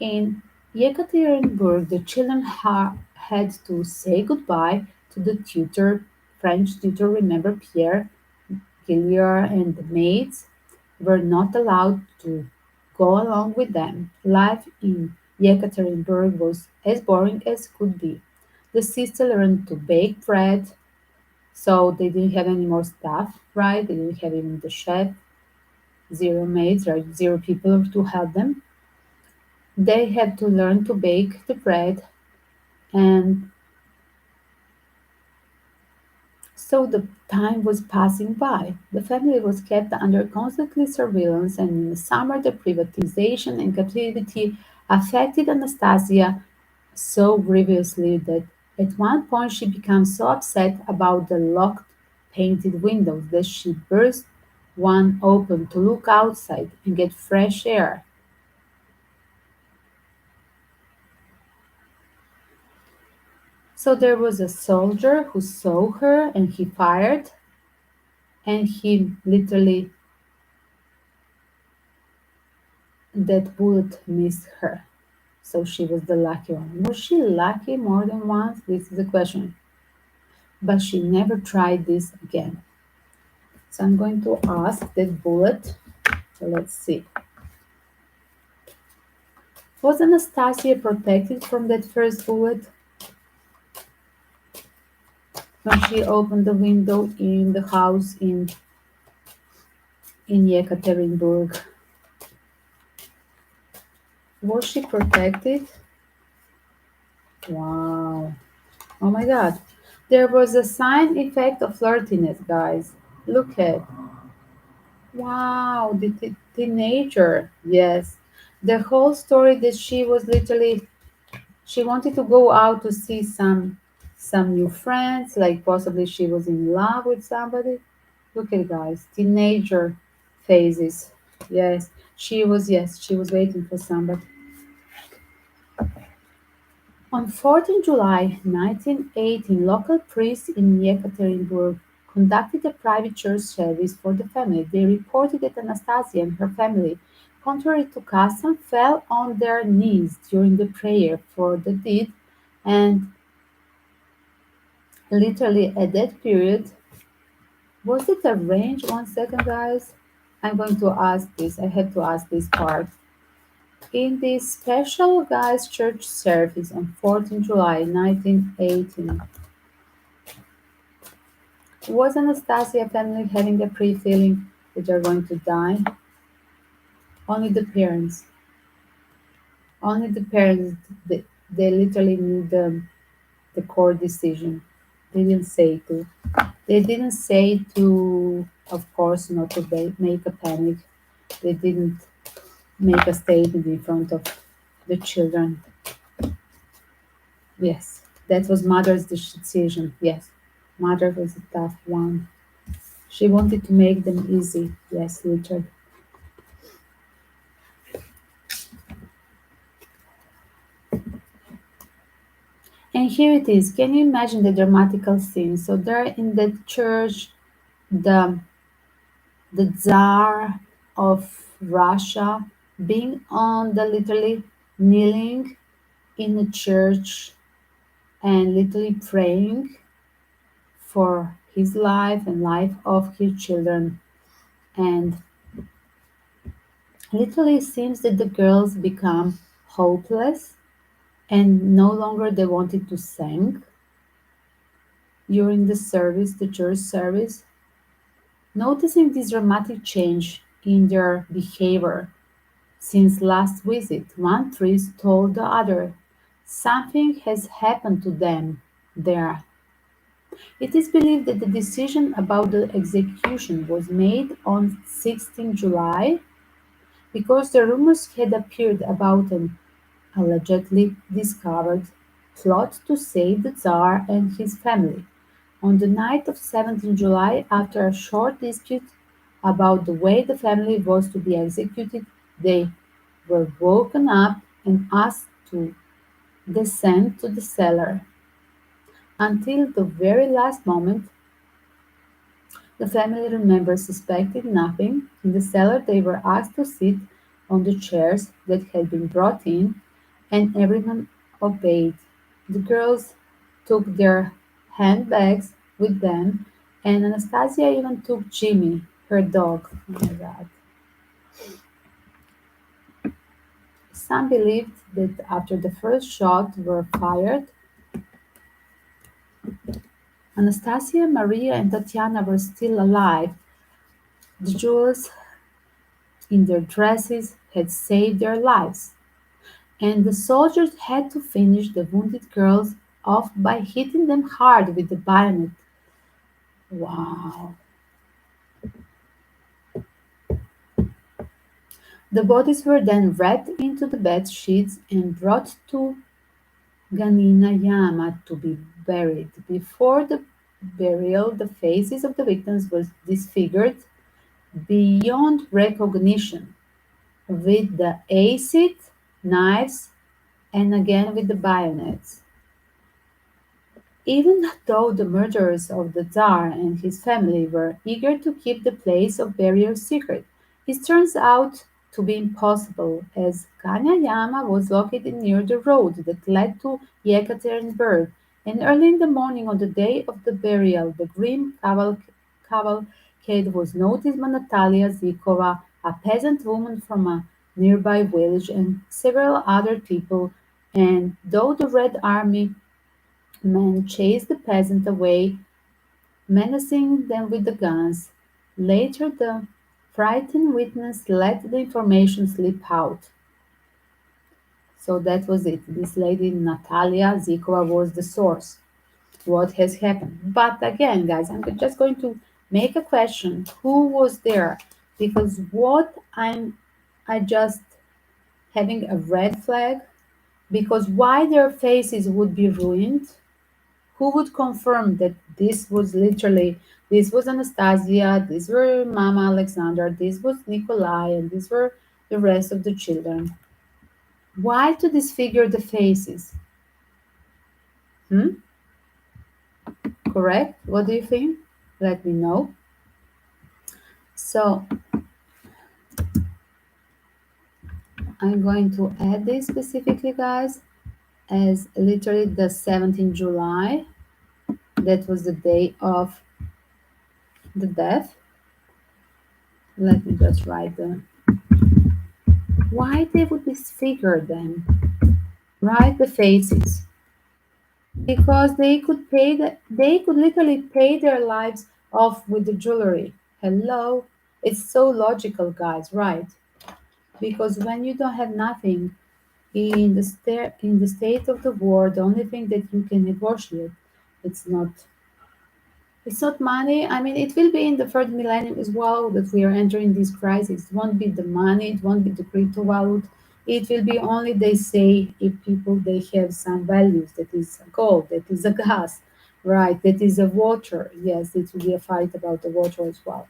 Speaker 1: In Yekaterinburg, the children had to say goodbye to the tutor, French tutor. Remember Pierre, Gilliard, and the maids were not allowed to go along with them. Life in Yekaterinburg was as boring as could be. The sister learned to bake bread, so they didn't have any more staff, right? They didn't have even the chef, zero maids, right? Zero people to help them. They had to learn to bake the bread, and so the time was passing by. The family was kept under constant surveillance, and in the summer, the privatization and captivity affected Anastasia so grievously that at one point she became so upset about the locked painted windows that she burst one open to look outside and get fresh air. So there was a soldier who saw her and he fired, and he literally, that bullet missed her. So she was the lucky one. Was she lucky more than once? This is the question. But she never tried this again. So I'm going to ask that bullet. So let's see. Was Anastasia protected from that first bullet when she opened the window in the house in Yekaterinburg? Was she protected? Wow. Oh my god. There was a side effect of flirtiness, guys. Look at. Wow, the teenager. Yes. The whole story that she was literally, she wanted to go out to see some new friends, like possibly she was in love with somebody. Look at, guys, teenager phases. Yes, she was waiting for somebody. On 14 July 1918, local priests in Yekaterinburg conducted a private church service for the family. They reported that Anastasia and her family, contrary to custom, fell on their knees during the prayer for the dead, and literally at that period, was it arranged? One second, guys. I'm going to ask this. I had to ask this part. In this special guys church service on 14 July 1918, was Anastasia family having a pre-feeling that they're going to die? Only the parents. Only the parents. They literally knew the core decision. They didn't say to. They didn't say to, of course, not to make a panic. They didn't make a statement in front of the children. Yes, that was mother's decision. Yes, mother was a tough one. She wanted to make them easy. Yes, literally. And here it is. Can you imagine the dramatical scene? So there in the church, the the Tsar of Russia being on the literally kneeling in the church and literally praying for his life and life of his children. And literally it seems that the girls become hopeless and no longer they wanted to sing during the service, the church service. Noticing this dramatic change in their behavior since last visit, one priest told the other, something has happened to them there. It is believed that the decision about the execution was made on 16 July because the rumors had appeared about an allegedly discovered plot to save the Tsar and his family. On the night of 17 July, after a short dispute about the way the family was to be executed, they were woken up and asked to descend to the cellar. Until the very last moment, the family members suspected nothing. In the cellar, they were asked to sit on the chairs that had been brought in, and everyone obeyed. The girls took their handbags with them, and Anastasia even took Jimmy, her dog. Oh my God. Some believed that after the first shot were fired, Anastasia, Maria, and Tatiana were still alive. The jewels in their dresses had saved their lives, and the soldiers had to finish the wounded girls off by hitting them hard with the bayonet. Wow. The bodies were then wrapped into the bed sheets and brought to Ganina Yama to be buried. Before the burial, the faces of the victims were disfigured beyond recognition with the acid, knives, and again with the bayonets. Even though the murderers of the Tsar and his family were eager to keep the place of burial secret, it turns out to be impossible, as Kanyayama was located near the road that led to Yekaterinburg, and early in the morning on the day of the burial, the grim cavalcade was noticed by Natalia Zykova, a peasant woman from a nearby village, and several other people, and though the Red Army men chased the peasants away, menacing them with the guns. Later, the frightened witness let the information slip out. So that was it. This lady, Natalia Zikova, was the source. What has happened? But again, guys, I'm just going to make a question. Who was there? Because I just having a red flag, because why their faces would be ruined. Who would confirm that this was Anastasia, these were Mama Alexandra, this was Nikolai, and these were the rest of the children? Why to disfigure the faces? Hmm? Correct? What do you think? Let me know. So I'm going to add this specifically, guys, as literally the 17th July. That was the day of the death. Let me just write the why they would disfigure them. Write the faces. Because they could literally pay their lives off with the jewelry. Hello? It's so logical, guys, right? Because when you don't have nothing in the state of the war, the only thing that you can negotiate, it's not it's not money. I mean, it will be in the third millennium as well that we are entering this crisis. It won't be the money, it won't be the crypto value. It will be only, they say, if people they have some values. That is a gold, that is a gas, right? That is a water. Yes, it will be a fight about the water as well.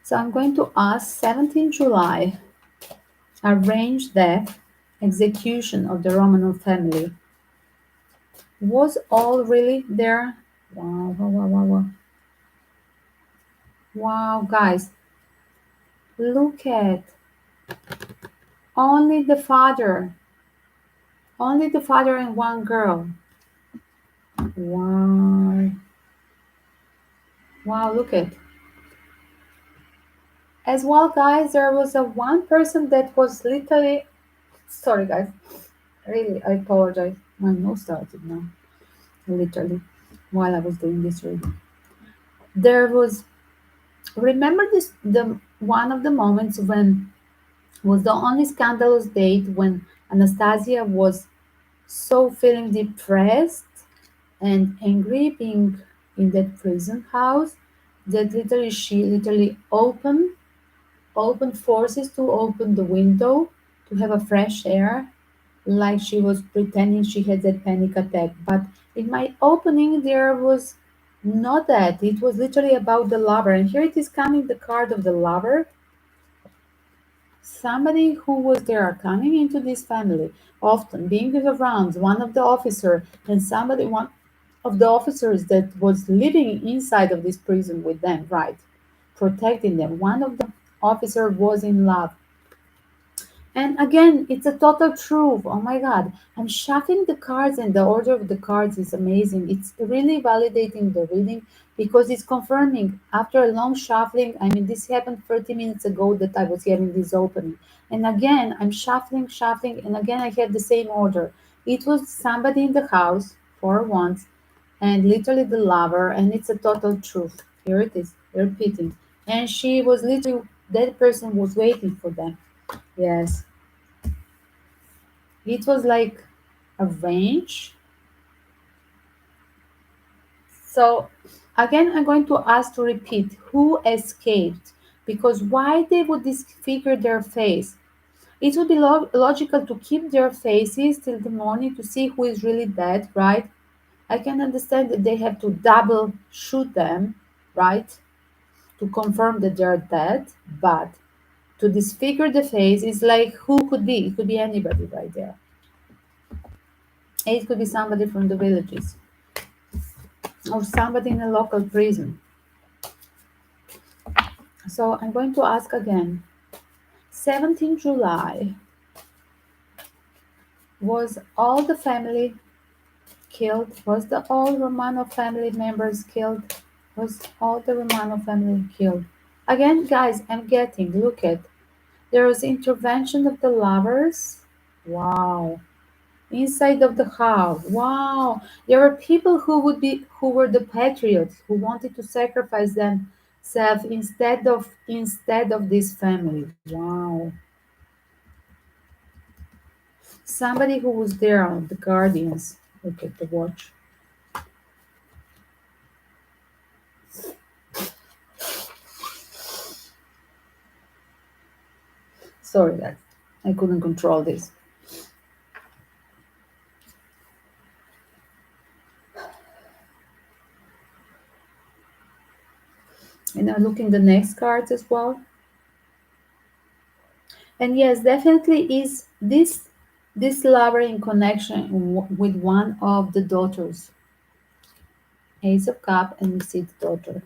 Speaker 1: So I'm going to ask 17 July, arranged death, execution of the Romanov family. Was all really there? Wow, wow, wow, wow, wow. Wow, guys, look at only the father, only the father and one girl. Wow, wow, look at. As well, guys, there was a one person that was literally. Sorry, guys. Really, I apologize. My nose started now. Literally, while I was doing this reading, there was. Remember this? The one of the moments when was the only scandalous date when Anastasia was so feeling depressed and angry being in that prison house that literally she literally opened opened forces to open the window to have a fresh air, like she was pretending she had that panic attack. But in my opening, there was not that. It was literally about the lover. And here it is coming the card of the lover. Somebody who was there coming into this family, often being around one of the officer and somebody, one of the officers that was living inside of this prison with them, right? Protecting them. One of the officer was in love, and again, it's a total truth. Oh my God. I'm shuffling the cards, and the order of the cards is amazing. It's really validating the reading because it's confirming after a long shuffling. I mean, this happened 30 minutes ago that I was having this opening. And again, I'm shuffling, shuffling, and again, I have the same order. It was somebody in the house for once, and literally the lover, and it's a total truth. Here it is, repeating. And she was literally, that person was waiting for them. Yes. It was like a range. So again, I'm going to ask to repeat who escaped, because why they would disfigure their face? It would be logical to keep their faces till the morning to see who is really dead, right? I can understand that they have to double shoot them, right? To confirm that they are dead, but to disfigure the face is like who could be? It could be anybody right there. It could be somebody from the villages or somebody in a local prison. So I'm going to ask again. 17 July, was all the family killed? Was the all Romanov family members killed? Was all the Romanov family killed? Again, guys, I'm getting, look at, there was intervention of the lovers. Wow. Inside of the house. Wow. There were people who were the patriots who wanted to sacrifice themselves instead of this family. Wow. Somebody who was there on the Guardians. Look at the watch. Sorry guys. I couldn't control this. And I'm looking the next cards as well. And yes, definitely is this lover in connection with one of the daughters. Ace of Cup and Seed daughter.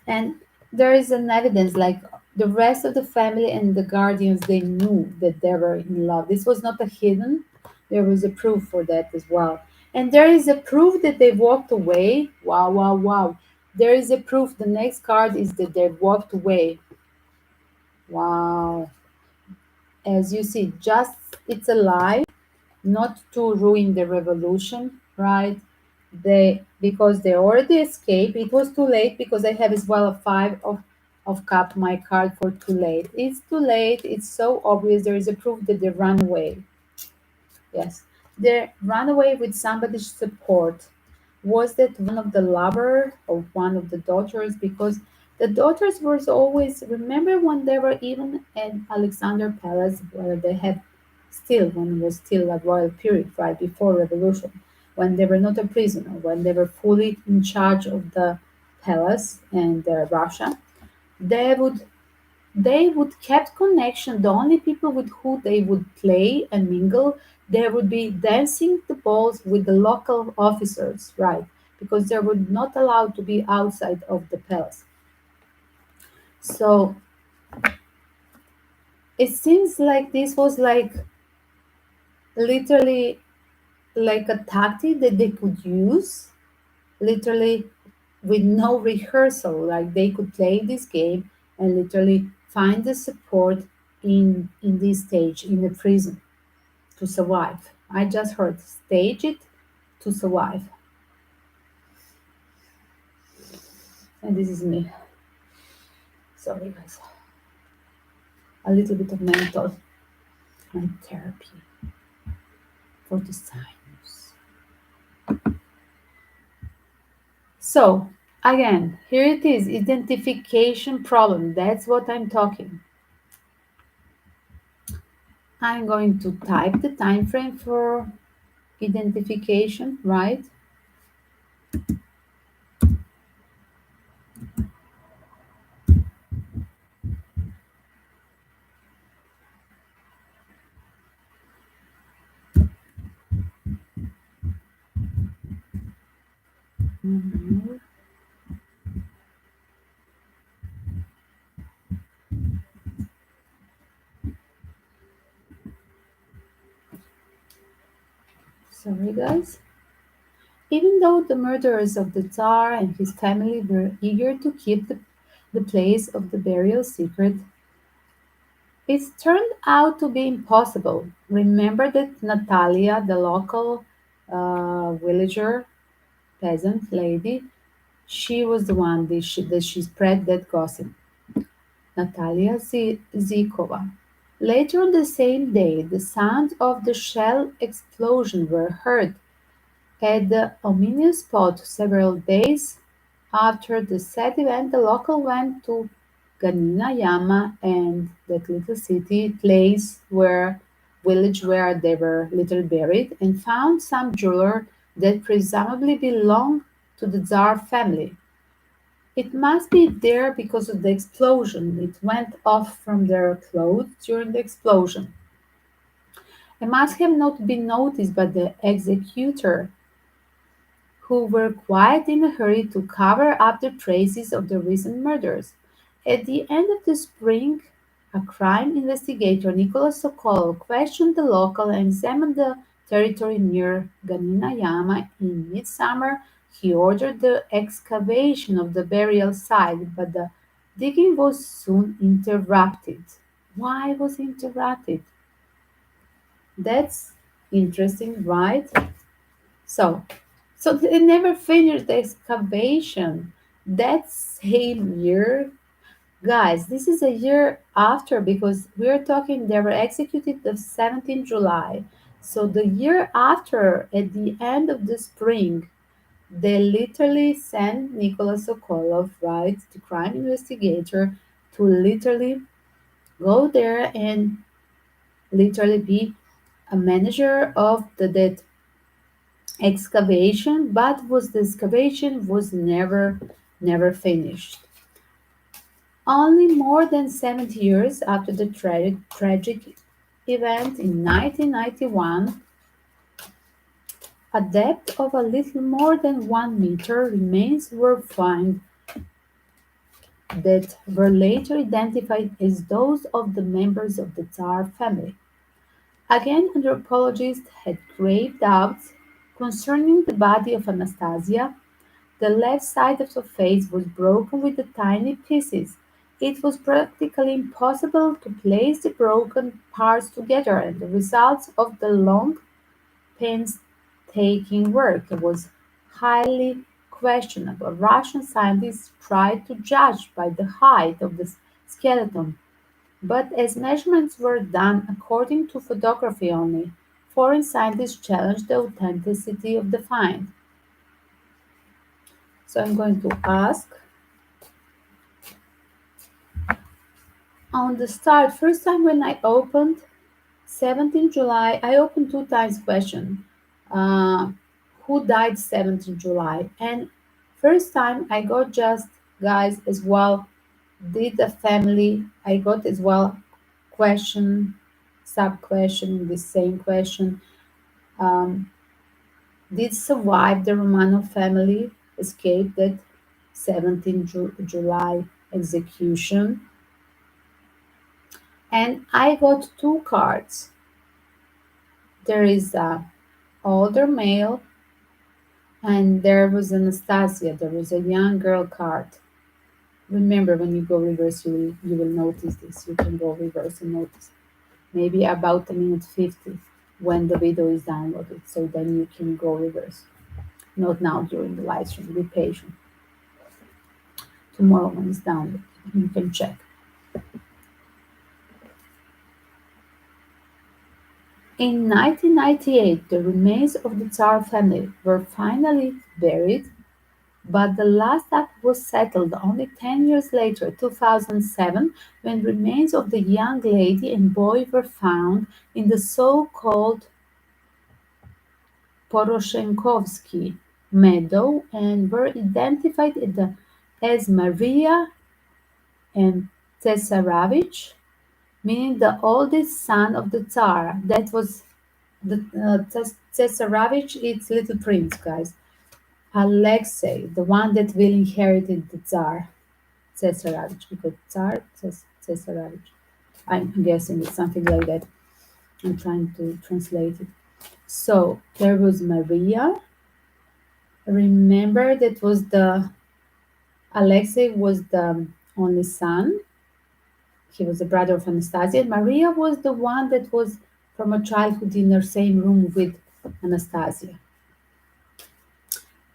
Speaker 1: And there is an evidence like the rest of the family and the guardians, they knew that they were in love. This was not a hidden. There was a proof for that as well. And there is a proof that they walked away. Wow, wow, wow. There is a proof. The next card is that they walked away. Wow. As you see, just it's a lie, not to ruin the revolution, right? They, because they already escaped. It was too late because I have as well a five of cup, my card for too late. It's too late. It's so obvious. There is a proof that they ran away. Yes, they ran away with somebody's support. Was that one of the lover or one of the daughters? Because the daughters were always, remember when they were even in Alexander Palace, where they had still, when it was still a royal period, right before revolution, when they were not a prisoner, when they were fully in charge of the palace and Russia, they would kept connection. The only people with who they would play and mingle, they would be dancing the balls with the local officers, right? Because they were not allowed to be outside of the palace. So it seems like this was like literally like a tactic that they could use, literally with no rehearsal. Like they could play this game and literally find the support in this stage in the prison to survive. I just heard stage it to survive. And this is me. Sorry guys. A little bit of mental therapy for the signs. So again, here it is, identification problem. That's what I'm talking. I'm going to type the time frame for identification, right? Mhm. Sorry, guys. Even though the murderers of the Tsar and his family were eager to keep the place of the burial secret, it turned out to be impossible. Remember that Natalia, the local villager, peasant lady, she was the one that she spread that gossip. Natalia Zikova. Later on the same day, the sounds of the shell explosion were heard at the ominous spot. Several days after the said event, the local went to Ganina Yama and that little city place where village where they were little buried and found some jeweler that presumably belonged to the Tsar family. It must be there because of the explosion. It went off from their clothes during the explosion. It must have not been noticed by the executor, who were quite in a hurry to cover up the traces of the recent murders. At the end of the spring, a crime investigator, Nicholas Sokolov, questioned the local and examined the territory near Ganinayama. In midsummer, he ordered the excavation of the burial site, but the digging was soon interrupted. Why was it interrupted? That's interesting, right? So, so they never finished the excavation. That same year, guys, this is a year after because we're talking they were executed the 17th July. So the year after, at the end of the spring, they literally sent Nicholas Sokolov, right, the crime investigator, to literally go there and literally be a manager of the excavation, but was the excavation was never finished. Only more than 70 years after the tragic event in 1991, a depth of a little more than 1 meter remains were found that were later identified as those of the members of the Tsar family. Again, anthropologists had grave doubts concerning the body of Anastasia. The left side of the face was broken with the tiny pieces. It was practically impossible to place the broken parts together, and the results of the long, painstaking work was highly questionable. Russian scientists tried to judge by the height of the skeleton, but as measurements were done according to photography only, foreign scientists challenged the authenticity of the find. So I'm going to ask on the start, first time when I opened 17th July, I opened two times question. Uh, who died 17th July? And first time I got just guys as well. Did the family? I got as well question, sub question, the same question. Um, did survive the Romanov family escape that 17th July execution? And I got two cards. There is a older male and there was Anastasia. There was a young girl card. Remember, when you go reverse, you will notice this. You can go reverse and notice. Maybe about a minute 50 when the video is downloaded. So then you can go reverse. Not now during the live stream. Be patient. Tomorrow when it's downloaded, you can check. In 1998, the remains of the Tsar family were finally buried But the last act was settled only 10 years later, 2007, when remains of the young lady and boy were found in the so-called Poroshenkovsky meadow and were identified as Maria and Tsarevich, meaning the oldest son of the Tsar. That was the Tsarevich, it's Little Prince, guys. Alexei, the one that will inherit the Tsar. Tsarevich, because Tsar, Tsarevich. I'm guessing it's something like that. I'm trying to translate it. So there was Maria. Remember that was the Alexei was the only son. He was the brother of Anastasia. And Maria was the one that was from a childhood in the same room with Anastasia.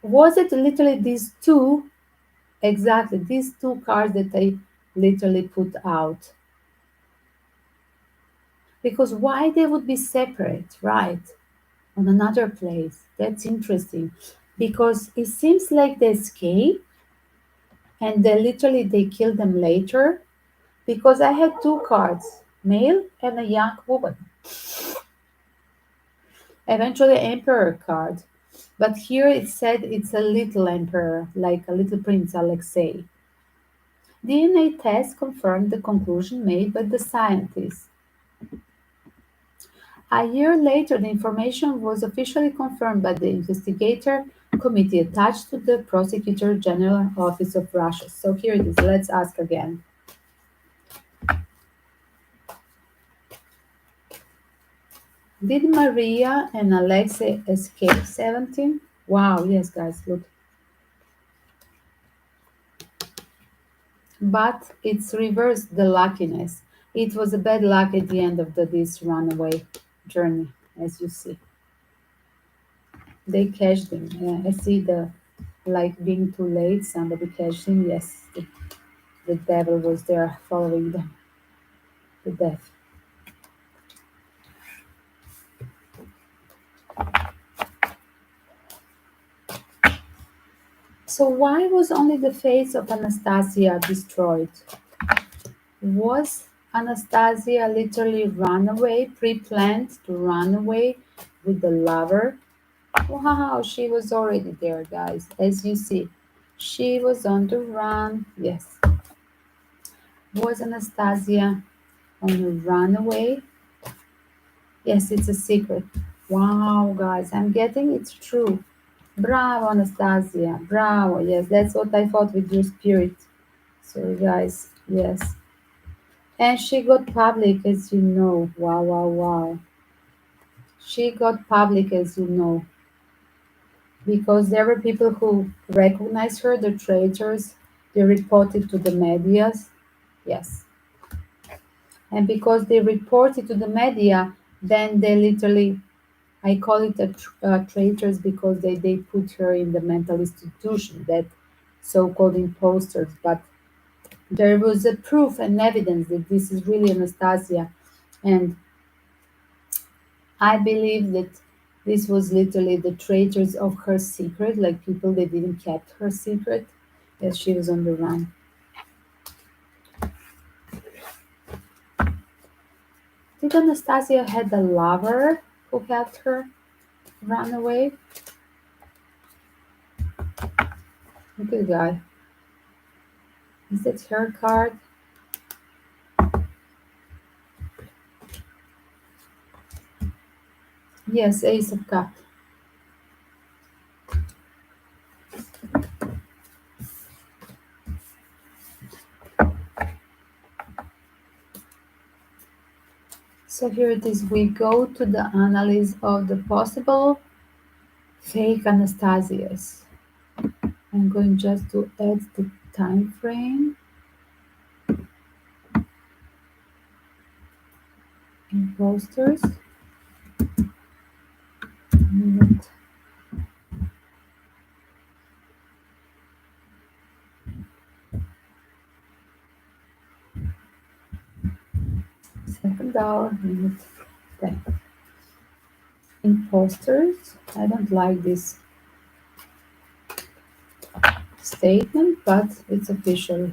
Speaker 1: Was it literally these two, exactly these two cards that they literally put out? Because why they would be separate, right? On another place. That's interesting. Because it seems like they escape and they kill them later. Because I had two cards, male and a young woman. Eventually emperor card. But here it said it's a little emperor, like a little prince Alexei. DNA tests confirmed the conclusion made by the scientists. A year later, the information was officially confirmed by the investigator committee attached to the Prosecutor General Office of Russia. So here it is. Let's ask again. Did Maria and Alexei escape 17? Wow, yes, guys, look. But it's reversed the luckiness. It was a bad luck at the end of this runaway journey, as you see. They cashed in. Yeah, I see the like being too late. Somebody cashed in. Yes, the devil was there following them to death. So why was only the face of Anastasia destroyed? Was Anastasia literally run away, pre-planned to run away with the lover? Wow, she was already there, guys. As you see, she was on the run. Yes. Was Anastasia on the runaway? Yes, it's a secret. Wow, guys, I'm getting it's true. Bravo, Anastasia. Bravo. Yes, that's what I thought with your spirit. So, guys, yes. And she got public, as you know. Wow, wow, wow. She got public, as you know, because there were people who recognized her, the traitors. They reported to the medias. Yes. And because they reported to the media, then they literally, I call it traitors because they put her in the mental institution, that so-called imposters. But there was a proof and evidence that this is really Anastasia. And I believe that this was literally the traitors of her secret, like people that didn't kept her secret, as she was on the run. Did Anastasia had a lover who helped her run away? Look at the guy. Is that her card? Yes, Ace of Cups. So here it is. We go to the analysis of the possible fake Anastasias. I'm going just to add the time frame. Imposters. Minute. Second hour. Minute 10. Imposters. I don't like this. statement, but it's official.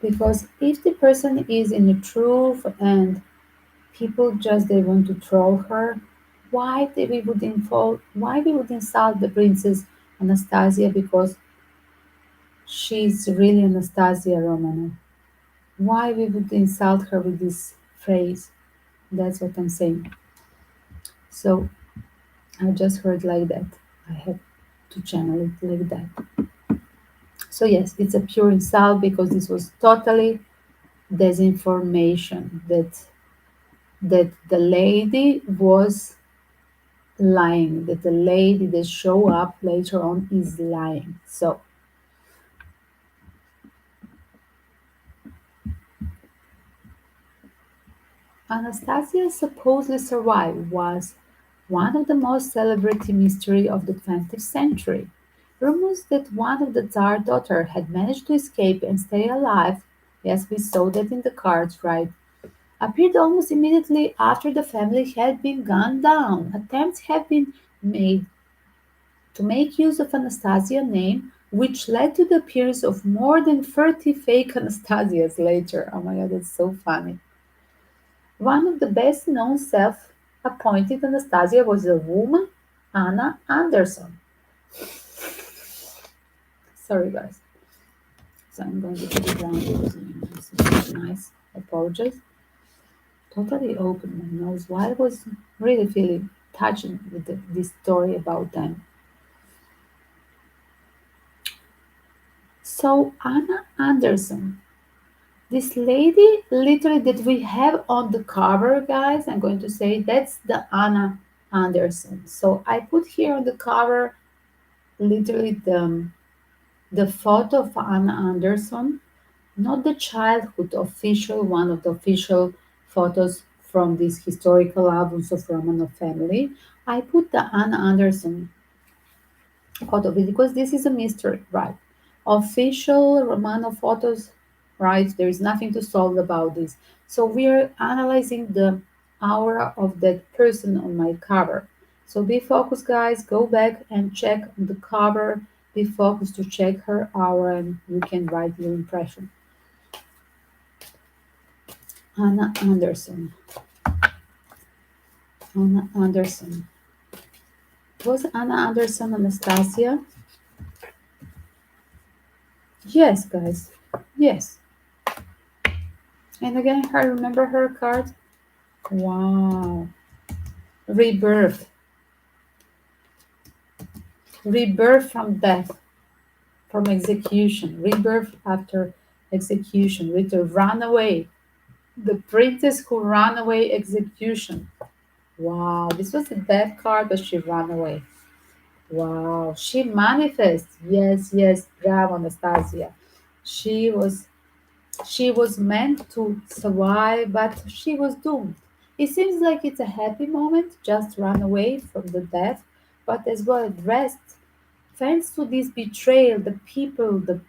Speaker 1: Because if the person is in the truth and people just they want to troll her, why we would insult the princess Anastasia because she's really Anastasia Romanov? Why we would insult her with this phrase? That's what I'm saying. So I just heard like that. I have to channel it like that. So yes, it's a pure insult because this was totally disinformation that the lady was lying, that the lady that show up later on is lying. So Anastasia supposedly survived was one of the most celebrated mystery of the 20th century. Rumors that one of the Tsar daughter had managed to escape and stay alive, yes, we saw that in the cards, right, appeared almost immediately after the family had been gunned down. Attempts have been made to make use of Anastasia name, which led to the appearance of more than 30 fake Anastasias later. Oh my god, that's so funny. One of the best known self appointed Anastasia was a woman, Anna Anderson. Sorry, guys. So I'm going to put it down because this is nice. Apologize. Totally opened my nose. Why I was really feeling touching with this story about them. So Anna Anderson, this lady literally that we have on the cover, guys, I'm going to say that's the Anna Anderson. So I put here on the cover literally the photo of Anna Anderson, not the childhood official, one of the official photos from these historical albums of Romanov family. I put the Anna Anderson photo because this is a mystery, right? Official Romano photos, right? There is nothing to solve about this. So we are analyzing the aura of that person on my cover. So be focused, guys. Go back and check the cover. Be focused to check her aura, and you can write your impression. Anna Anderson. Anna Anderson. Was Anna Anderson Anastasia? Yes, guys. Yes. And again, I remember her card. Wow. Rebirth. Rebirth from death, from execution. Rebirth after execution. With the runaway. The princess who ran away execution. Wow. This was a death card, but she ran away. Wow. She manifests. Yes, yes. Bravo, Anastasia. She was She was meant to survive, but she was doomed. It seems like it's a happy moment, just run away from the death, but as well at rest. Thanks to this betrayal, the people, uh,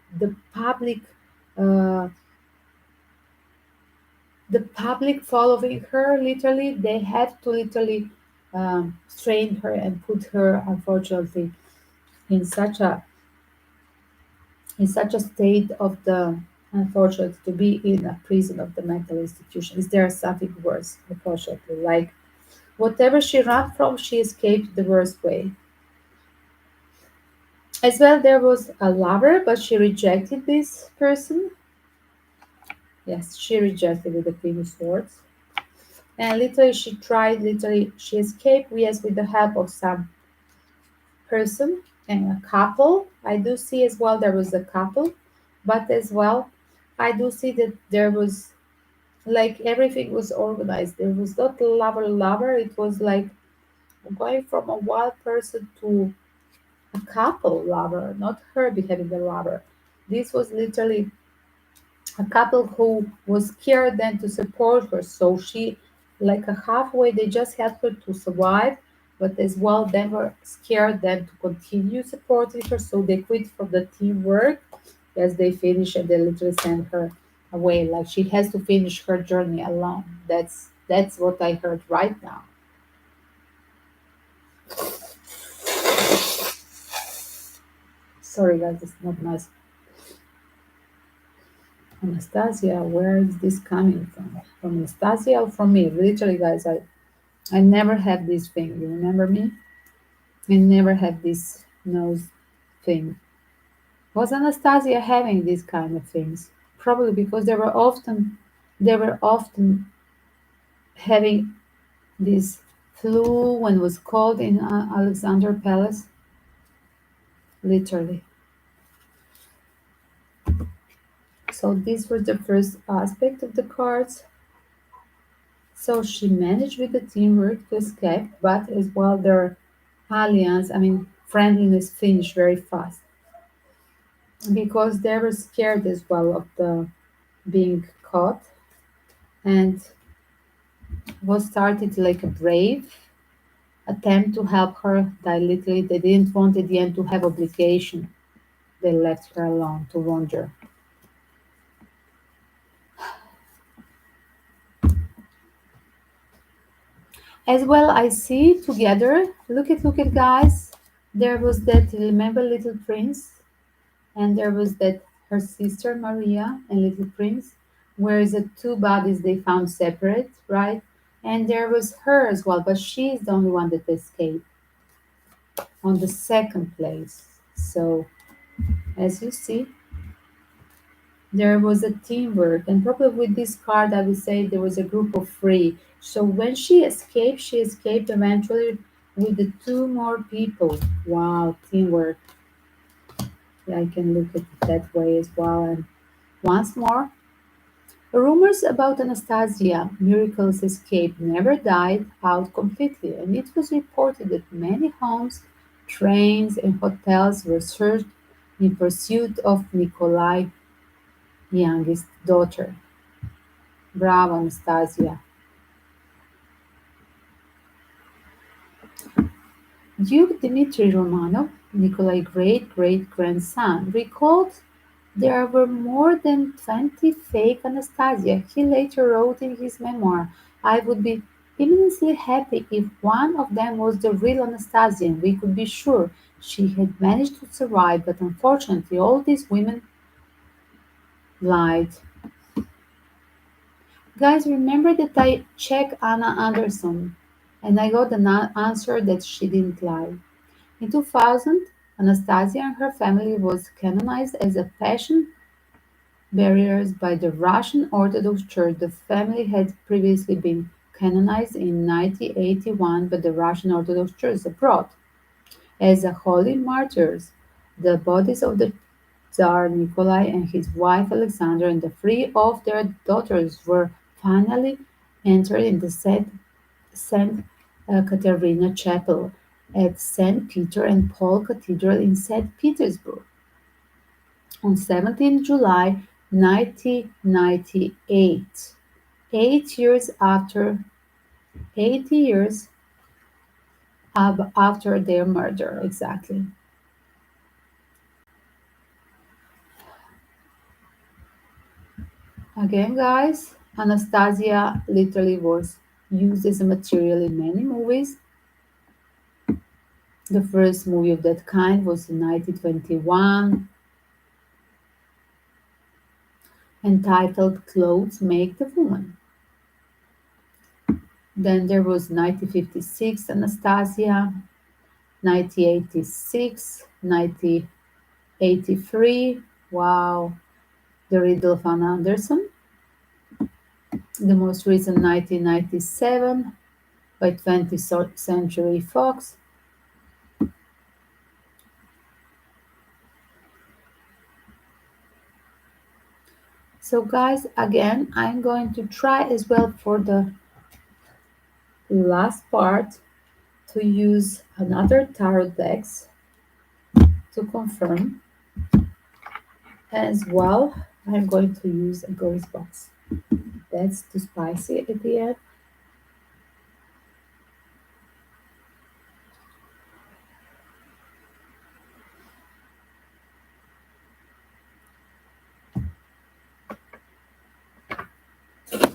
Speaker 1: the public following her, literally, they had to literally strain her and put her, unfortunately, in such a state of the unfortunate to be in a prison of the mental institution. Is there something worse, unfortunately? Like whatever she ran from, she escaped the worst way. As well, there was a lover, but she rejected this person. Yes, she rejected with the Queen of Swords. And literally, she tried, literally, she escaped, yes, with the help of some person and a couple. I do see as well there was a couple, but as well, I do see that there was like everything was organized. There was not lover. It was like going from a wild person to a couple lover, not her becoming a lover. This was literally a couple who was scared then to support her. So she, like a halfway, they just helped her to survive, but as well, they were scared then to continue supporting her. So they quit from the teamwork as they finish and they literally send her away. Like she has to finish her journey alone. That's what I heard right now. Sorry guys, it's not nice. Anastasia, where is this coming from? From Anastasia or from me? Literally, guys, I never had this thing. You remember me? I never had this nose thing. Was Anastasia having these kind of things? Probably because they were often having this flu when it was cold in Alexander Palace. Literally. So this was the first aspect of the cards. So she managed with the teamwork to escape, but as well their alliance, I mean friendliness finished very fast because they were scared as well of the being caught and was started like a brave attempt to help her directly. They didn't want at the end to have obligation. They left her alone to wander. As well, I see together. Look at guys. There was that remember Little Prince, and there was that her sister Maria and Little Prince. Whereas the two bodies they found separate, right? And there was her as well, but she is the only one that escaped on the second place. So as you see, there was a teamwork, and probably with this card, I would say there was a group of three. So when she escaped eventually with the two more people. Wow, teamwork. Yeah, I can look at it that way as well. And once more, rumors about Anastasia Miracle's escape never died out completely, and it was reported that many homes, trains, and hotels were searched in pursuit of Nikolai, youngest daughter. Bravo, Anastasia. Duke Dmitry Romanov, Nikolai's great-great-grandson, recalled there were more than 20 fake Anastasia. He later wrote in his memoir, I would be immensely happy if one of them was the real Anastasia and we could be sure she had managed to survive, but unfortunately all these women lied. Guys, remember that I checked Anna Anderson and I got an answer that she didn't lie. In 2000, Anastasia and her family was canonized as a passion bearers by the Russian Orthodox Church. The family had previously been canonized in 1981 by the Russian Orthodox Church abroad as a holy martyrs. The bodies of the Tsar Nikolai and his wife Alexandra and the three of their daughters were finally entered in the Saint Katerina Chapel at St. Peter and Paul Cathedral in St. Petersburg on 17 July 1998, 8 years after 80 years after their murder, exactly. Again, guys, Anastasia literally was used as a material in many movies. The first movie of that kind was in 1921, entitled Clothes Make the Woman. Then there was 1956 Anastasia, 1986, 1983. Wow, The Riddle of Anna Anderson. The most recent 1997 by 20th Century Fox. So guys, again, I'm going to try as well for the last part to use another tarot decks to confirm. As well, I'm going to use a ghost box. That's too spicy at the end.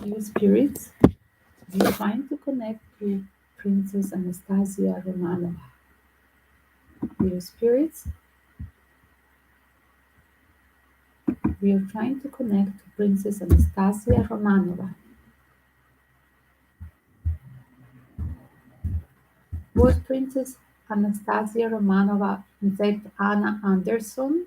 Speaker 1: Dear spirits, we're trying to connect to Princess Anastasia Romanova. Dear spirits, We are trying to connect to Princess Anastasia Romanova. Was Princess Anastasia Romanova in fact Anna Anderson?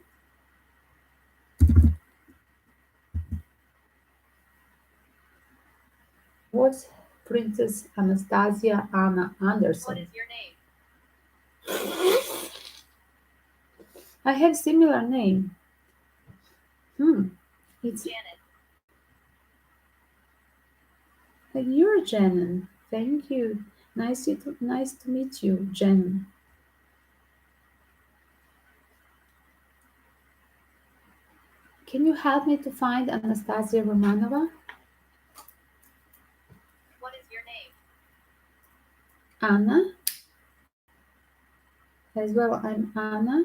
Speaker 1: Was Princess Anastasia Anna Anderson?
Speaker 2: What is your name?
Speaker 1: I have similar name. It's
Speaker 2: Janet.
Speaker 1: you're Janan. Thank you. Nice to meet you, Janan. Can you help me to find Anastasia Romanova?
Speaker 2: What is your name?
Speaker 1: Anna. As well, I'm Anna.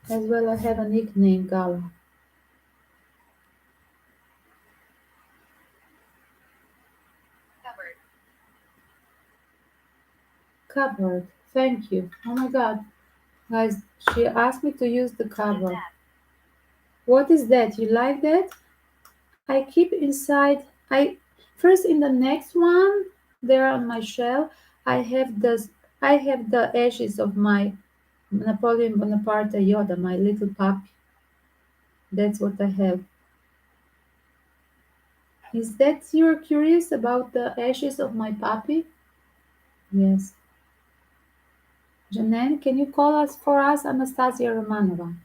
Speaker 1: As well, I have a nickname, Gala.
Speaker 2: Cupboard.
Speaker 1: Cupboard. Thank you. Oh my God. Guys, she asked me to use the
Speaker 2: What is
Speaker 1: cupboard.
Speaker 2: that?
Speaker 1: What is that? You like that? I keep inside. I first in the next one there on my shelf. I have the I have the ashes of my Napoleon Bonaparte Yoda, my little puppy. That's what I have. Is that you're curious about the ashes of my puppy? Yes. Janen, can you call us for us Anastasia Romanova?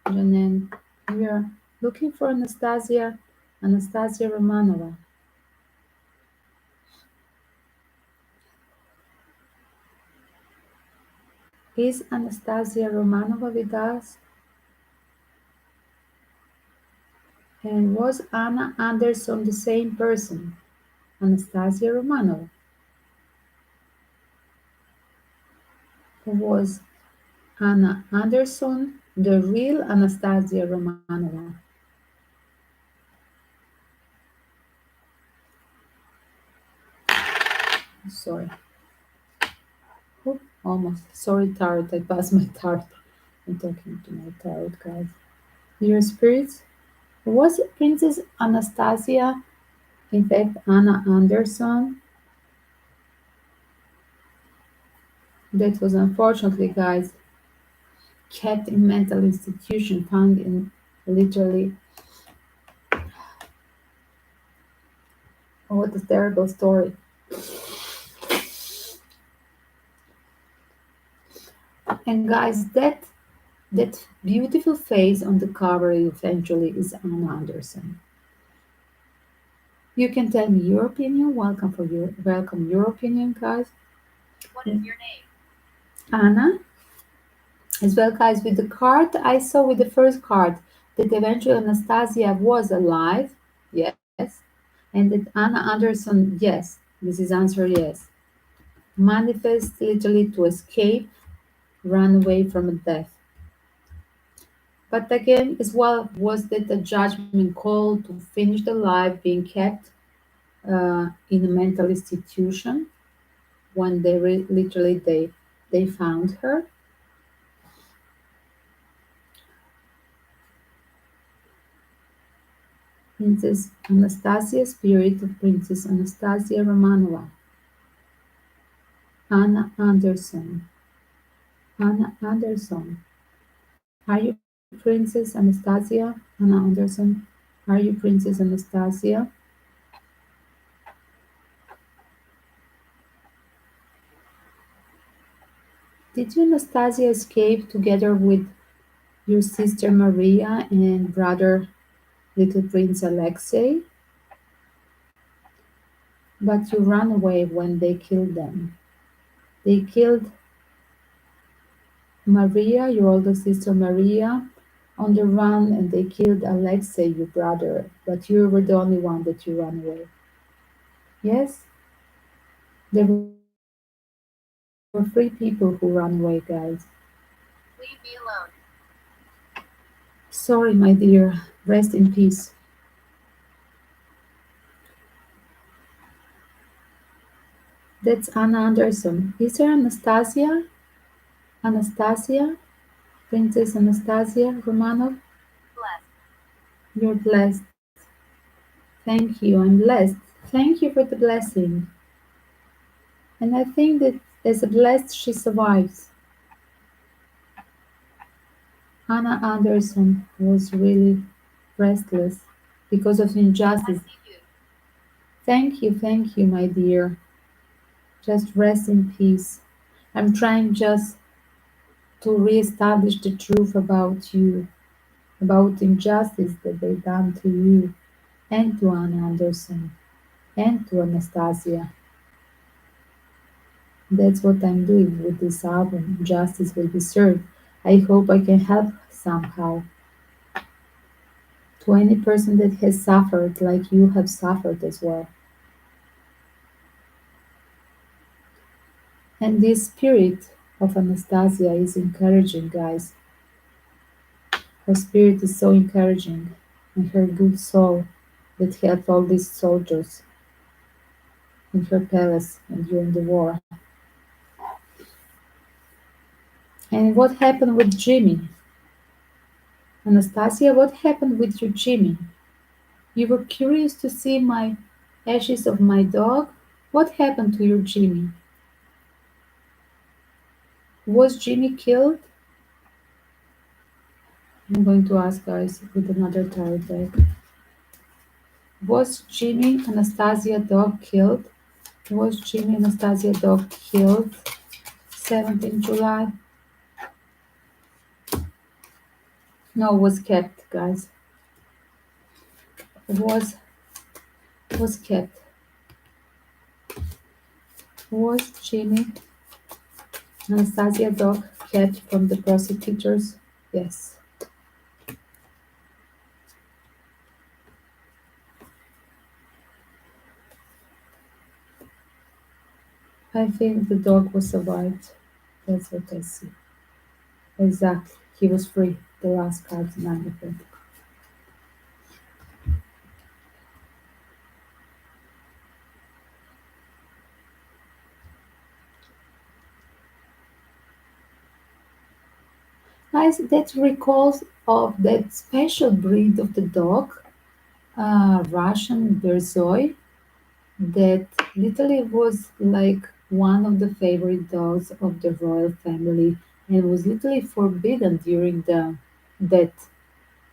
Speaker 1: Janen, we are looking for Anastasia Romanova. Is Anastasia Romanova with us? And was Anna Anderson the same person? Anastasia Romanova. Or was Anna Anderson the real Anastasia Romanova? Sorry. Oh, almost. Sorry, tarot. I passed my tarot. I'm talking to my tarot, guys. Your spirits? Was Princess Anastasia, in fact, Anna Anderson? That was unfortunately, guys, kept in mental institution, found in literally. Oh, what a terrible story. And guys, that beautiful face on the cover eventually is Anna Anderson. You can tell me your opinion. Welcome your opinion, guys.
Speaker 2: What is your name?
Speaker 1: Anna, as well, guys, with the card I saw with the first card that eventually Anastasia was alive, yes, and that Anna Anderson, yes, this is answer yes. Manifest literally to escape, run away from a death. But again, as well, was that a judgment call to finish the life being kept in a mental institution when literally they found her? Princess Anastasia, spirit of Princess Anastasia Romanova. Anna Anderson. Anna Anderson. Are you Princess Anastasia? Anna Anderson. Are you Princess Anastasia? Did you, Anastasia, escape together with your sister Maria and brother little Prince Alexei? But you ran away when they killed them. They killed Maria, your older sister Maria, on the run, and they killed Alexei, your brother, but you were the only one that you ran away. Yes? There were three people who ran away, guys.
Speaker 2: Leave me alone.
Speaker 1: Sorry, my dear. Rest in peace. That's Anna Anderson. Is there Anastasia? Anastasia? Princess Anastasia Romanov?
Speaker 2: Bless.
Speaker 1: You're blessed. Thank you. I'm blessed. Thank you for the blessing. And I think that as a blessed, she survives. Hannah Anderson was really restless because of
Speaker 2: I
Speaker 1: injustice.
Speaker 2: see you.
Speaker 1: Thank you, my dear. Just rest in peace. I'm trying just to reestablish the truth about you, about injustice that they done to you and to Anna Anderson and to Anastasia. That's what I'm doing with this album. Justice will be served. I hope I can help somehow to any person that has suffered like you have suffered as well. And this spirit of Anastasia is encouraging, guys. Her spirit is so encouraging, and her good soul that helped all these soldiers in her palace and during the war. And what happened with Jimmy? Anastasia, what happened with your Jimmy? You were curious to see my ashes of my dog? What happened to your Jimmy? Was Jimmy killed? I'm going to ask guys with another tarot deck. Was Jimmy Anastasia dog killed? Was Jimmy Anastasia dog killed? 17th July? No, was kept, guys. Was was kept. Was Jimmy Anastasia dog kept from the prosecutors? Yes. I think the dog was survived. That's what I see. Exactly. He was free. The last card in Underwood. Guys, that recalls of that special breed of the dog, Russian Berzoi, that literally was like one of the favorite dogs of the royal family and was literally forbidden during the that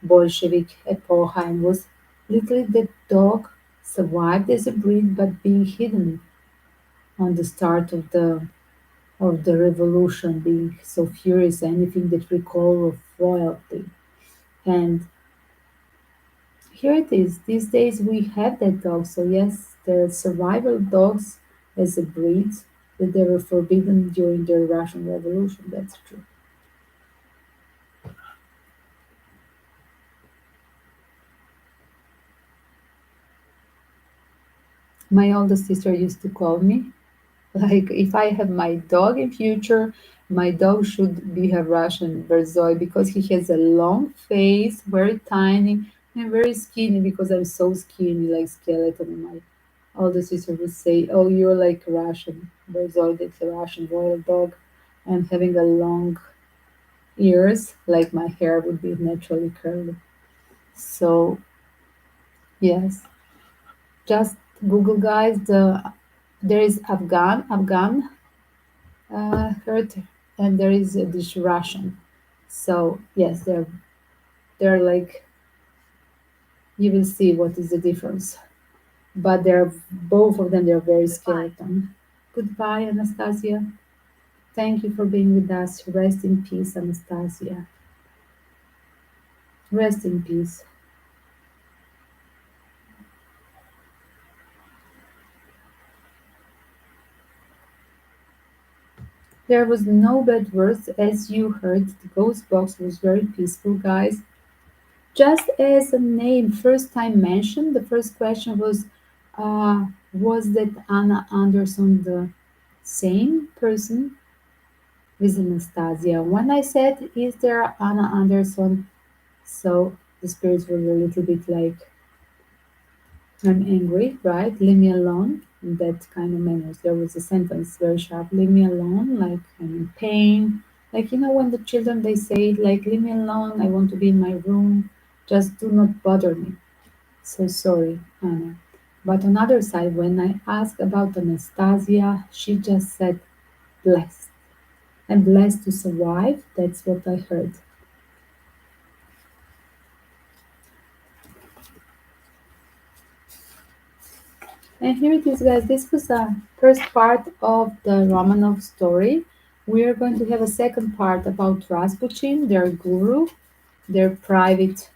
Speaker 1: Bolshevik epoch and was literally the dog survived as a breed but being hidden on the start of the revolution, being so furious, anything that recall of royalty. And here it is. These days we have that dog. So yes, there are survival dogs as a breed that they were forbidden during the Russian Revolution. That's true. My older sister used to call me like if I have my dog in future, my dog should be a Russian Berzoi because he has a long face, very tiny and very skinny because I'm so skinny like skeleton. And my older sister would say, "Oh, you're like a Russian Berzoi, that's a Russian royal dog." And having a long ears, like my hair would be naturally curly. So yes, just Google guys. There is Afghan hurt, and there is this Russian. So yes, they're like you will see what is the difference. But they're both of them. They're very
Speaker 2: Goodbye.
Speaker 1: skeleton. Goodbye, Anastasia. Thank you for being with us. Rest in peace, Anastasia. Rest in peace. There was no bad words, as you heard. The ghost box was very peaceful, guys. Just as a name first time mentioned, the first question was that Anna Anderson the same person with Anastasia? When I said, is there Anna Anderson? So the spirits were a little bit like, I'm angry, right? Leave me alone. In that kind of manners. There was a sentence very sharp, leave me alone, like I'm in pain. Like, when the children they say, like, leave me alone, I want to be in my room. Just do not bother me. So sorry, Anna. But on other side, when I asked about Anastasia, she just said blessed. And blessed to survive, that's what I heard. And here it is, guys. This was the first part of the Romanov story. We are going to have a second part about Rasputin, their guru, their private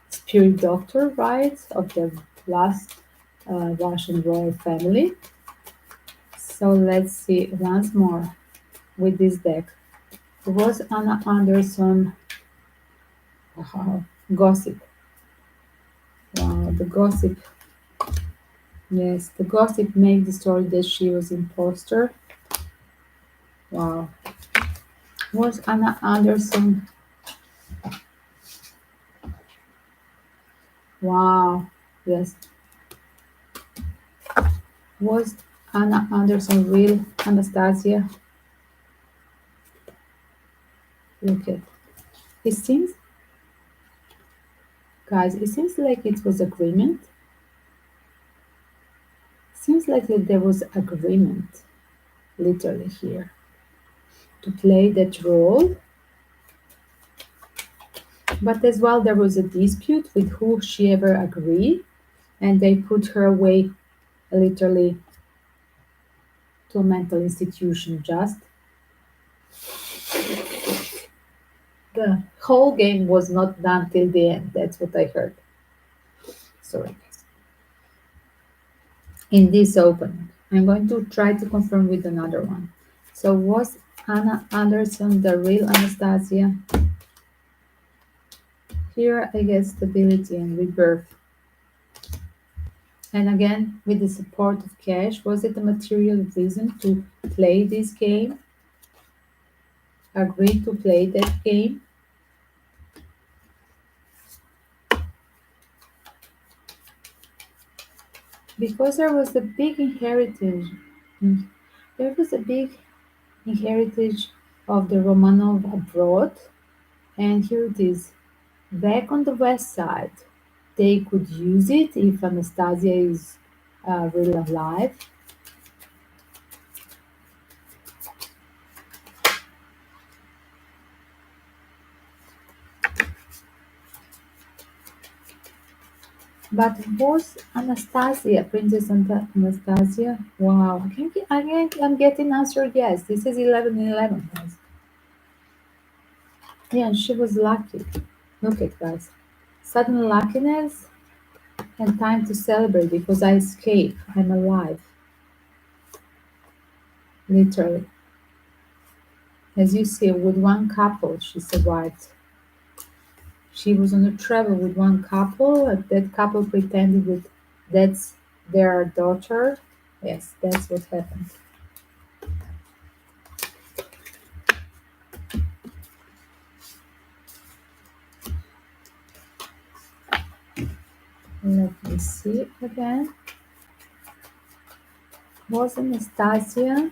Speaker 1: spirit doctor, right, of the last Russian royal family. So let's see once more with this deck. Was Anna Anderson gossip? Wow, the gossip. Yes, the gossip made the story that she was imposter. Wow. Was Anna Anderson? Wow. Yes. Was Anna Anderson real Anastasia? Look at it. Seems, guys, it seems like it was agreement. Seems like that there was agreement, literally here, to play that role. But as well, there was a dispute with who she ever agreed, and they put her away, literally, to a mental institution. Just the whole game was not done till the end. That's what I heard. Sorry, guys. In this opening, I'm going to try to confirm with another one. So was Anna Anderson the real Anastasia? Here I get stability and rebirth. And again, with the support of cash, was it a material reason to play this game? Agree to play that game? Because there was a big inheritance. There was a big inheritance of the Romanov abroad, and here it is, back on the west side. They could use it if Anastasia is really alive. But was Anastasia, Princess Anastasia? Wow, I'm getting answer yes. This is 11:11, guys. Yeah, and she was lucky. Look at guys. Sudden luckiness and time to celebrate because I escaped. I'm alive. Literally. As you see, with one couple, she survived. She was on a travel with one couple. That couple pretended that that's their daughter. Yes, that's what happened. Let me see again. Was Anastasia?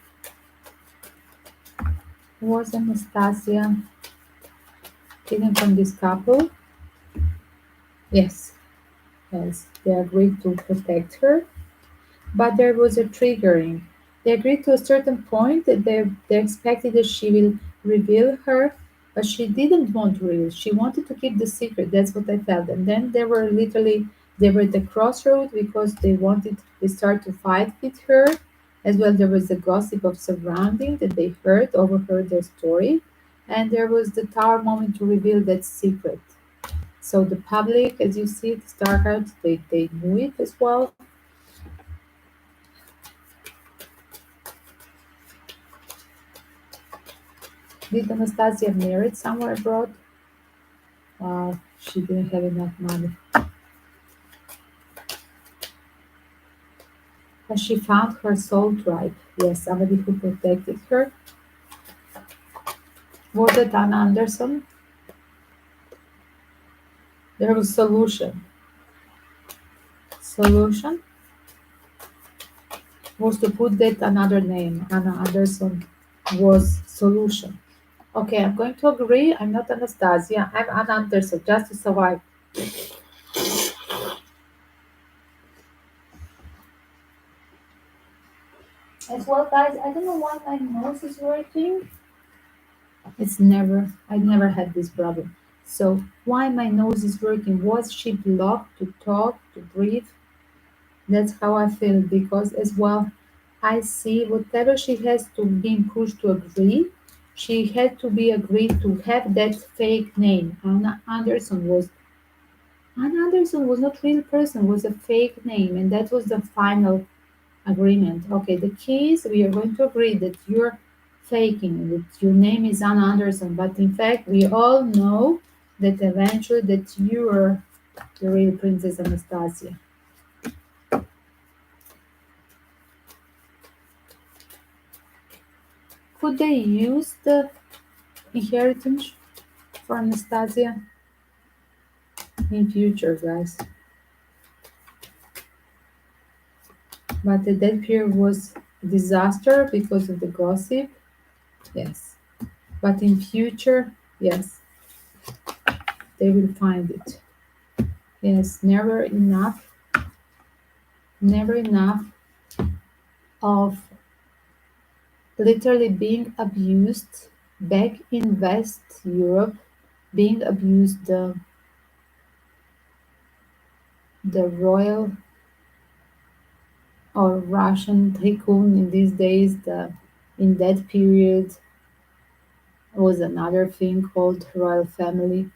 Speaker 1: Was Anastasia taken from this couple? Yes, yes. They agreed to protect her, but there was a triggering. They agreed to a certain point that they expected that she will reveal her, but she didn't want to reveal. She wanted to keep the secret. That's what I felt. And then they were at the crossroad because they started to fight with her. As well, there was the gossip of surrounding that they overheard their story, and there was the tower moment to reveal that secret. So the public, as you see, the star cards, they knew it as well. Did Anastasia marry somewhere abroad? She didn't have enough money. But she found her soul tribe. Yes, somebody who protected her. Was it Anna Anderson? There was solution. Solution was to put that another name. Anna Anderson was solution. Okay, I'm going to agree. I'm not Anastasia. I'm Anna Anderson, just to survive. As well, guys, I don't know why my nose is working. I never had this problem. So, why my nose is working? Was she blocked to talk, to breathe? That's how I feel because, as well, I see whatever she has to be pushed to agree. She had to be agreed to have that fake name. Anna Anderson was not real person, was a fake name, and that was the final agreement. Okay, the key is we are going to agree that you're faking, that your name is Anna Anderson, but in fact we all know that eventually that you are the real Princess Anastasia. Could they use the inheritance for Anastasia in future, guys? But that period was a disaster because of the gossip. Yes. But in future, yes, they will find it. Yes, never enough of literally being abused back in West Europe, being abused the royal or Russian tycoon in these days, the in that period was another thing called royal family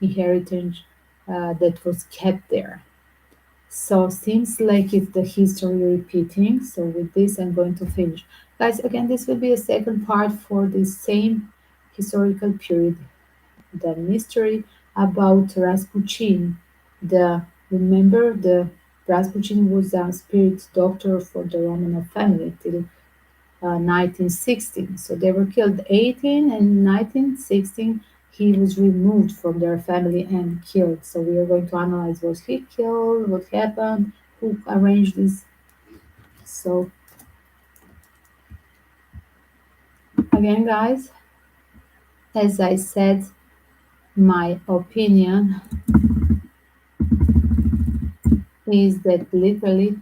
Speaker 1: inheritance that was kept there. So seems like it's the history repeating. So with this, I'm going to finish. Guys, again, this will be a second part for the same historical period, the mystery about Rasputin. The remember the Rasputin was a spirit doctor for the Romanov family till 1916. So they were killed 18 and 1916 he was removed from their family and killed. So we are going to analyze was he killed, what happened, who arranged this. So again guys, as I said, my opinion is that literally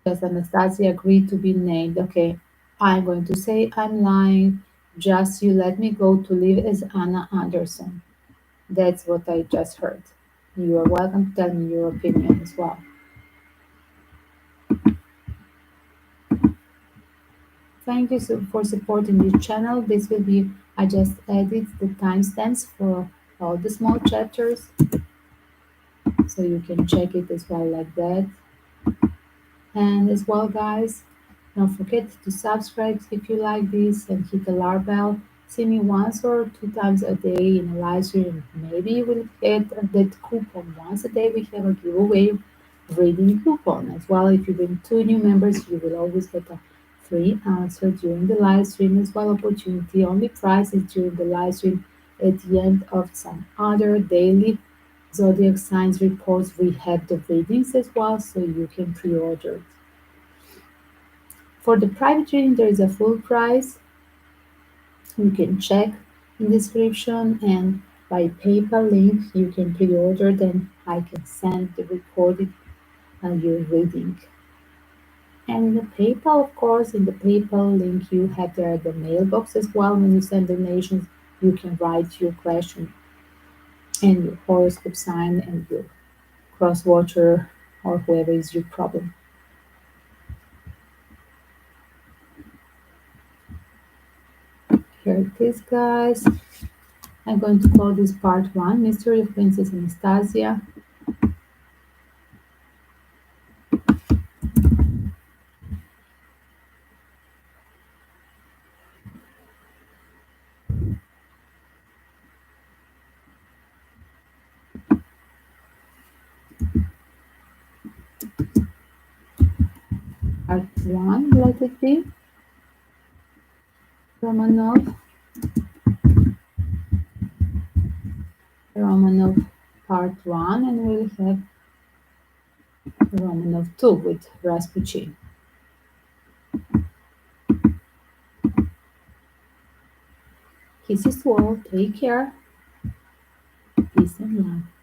Speaker 1: as Anastasia agreed to be named. Okay, I'm going to say I'm lying. Just you let me go to live as Anna Anderson. That's what I just heard. You are welcome to tell me your opinion as well. Thank you for supporting this channel. This will be, I just added the timestamps for all the small chapters, so you can check it as well like that. And as well, guys, don't forget to subscribe if you like this and hit the alarm bell. See me once or two times a day in a live stream. Maybe you will get that coupon. Once a day, we have a giveaway reading coupon as well. If you bring two new members, you will always get a free answer during the live stream as well. Opportunity only price is during the live stream at the end of some other daily zodiac signs reports. We have the readings as well, so you can pre-order. For the private reading, there is a full price. You can check in description and by PayPal link you can pre-order. Then I can send the recorded your reading. And in the PayPal, of course, in the PayPal link you have there the mailbox as well. When you send donations, you can write your question and your horoscope sign and your cross watcher or whoever is your problem. Here it is, guys. I'm going to call this part one, Mystery of Princess Anastasia. Part one, let it be. Romanov, Romanov part one, and we'll have Romanov two with Rasputin. Kisses to all. Take care. Peace and love.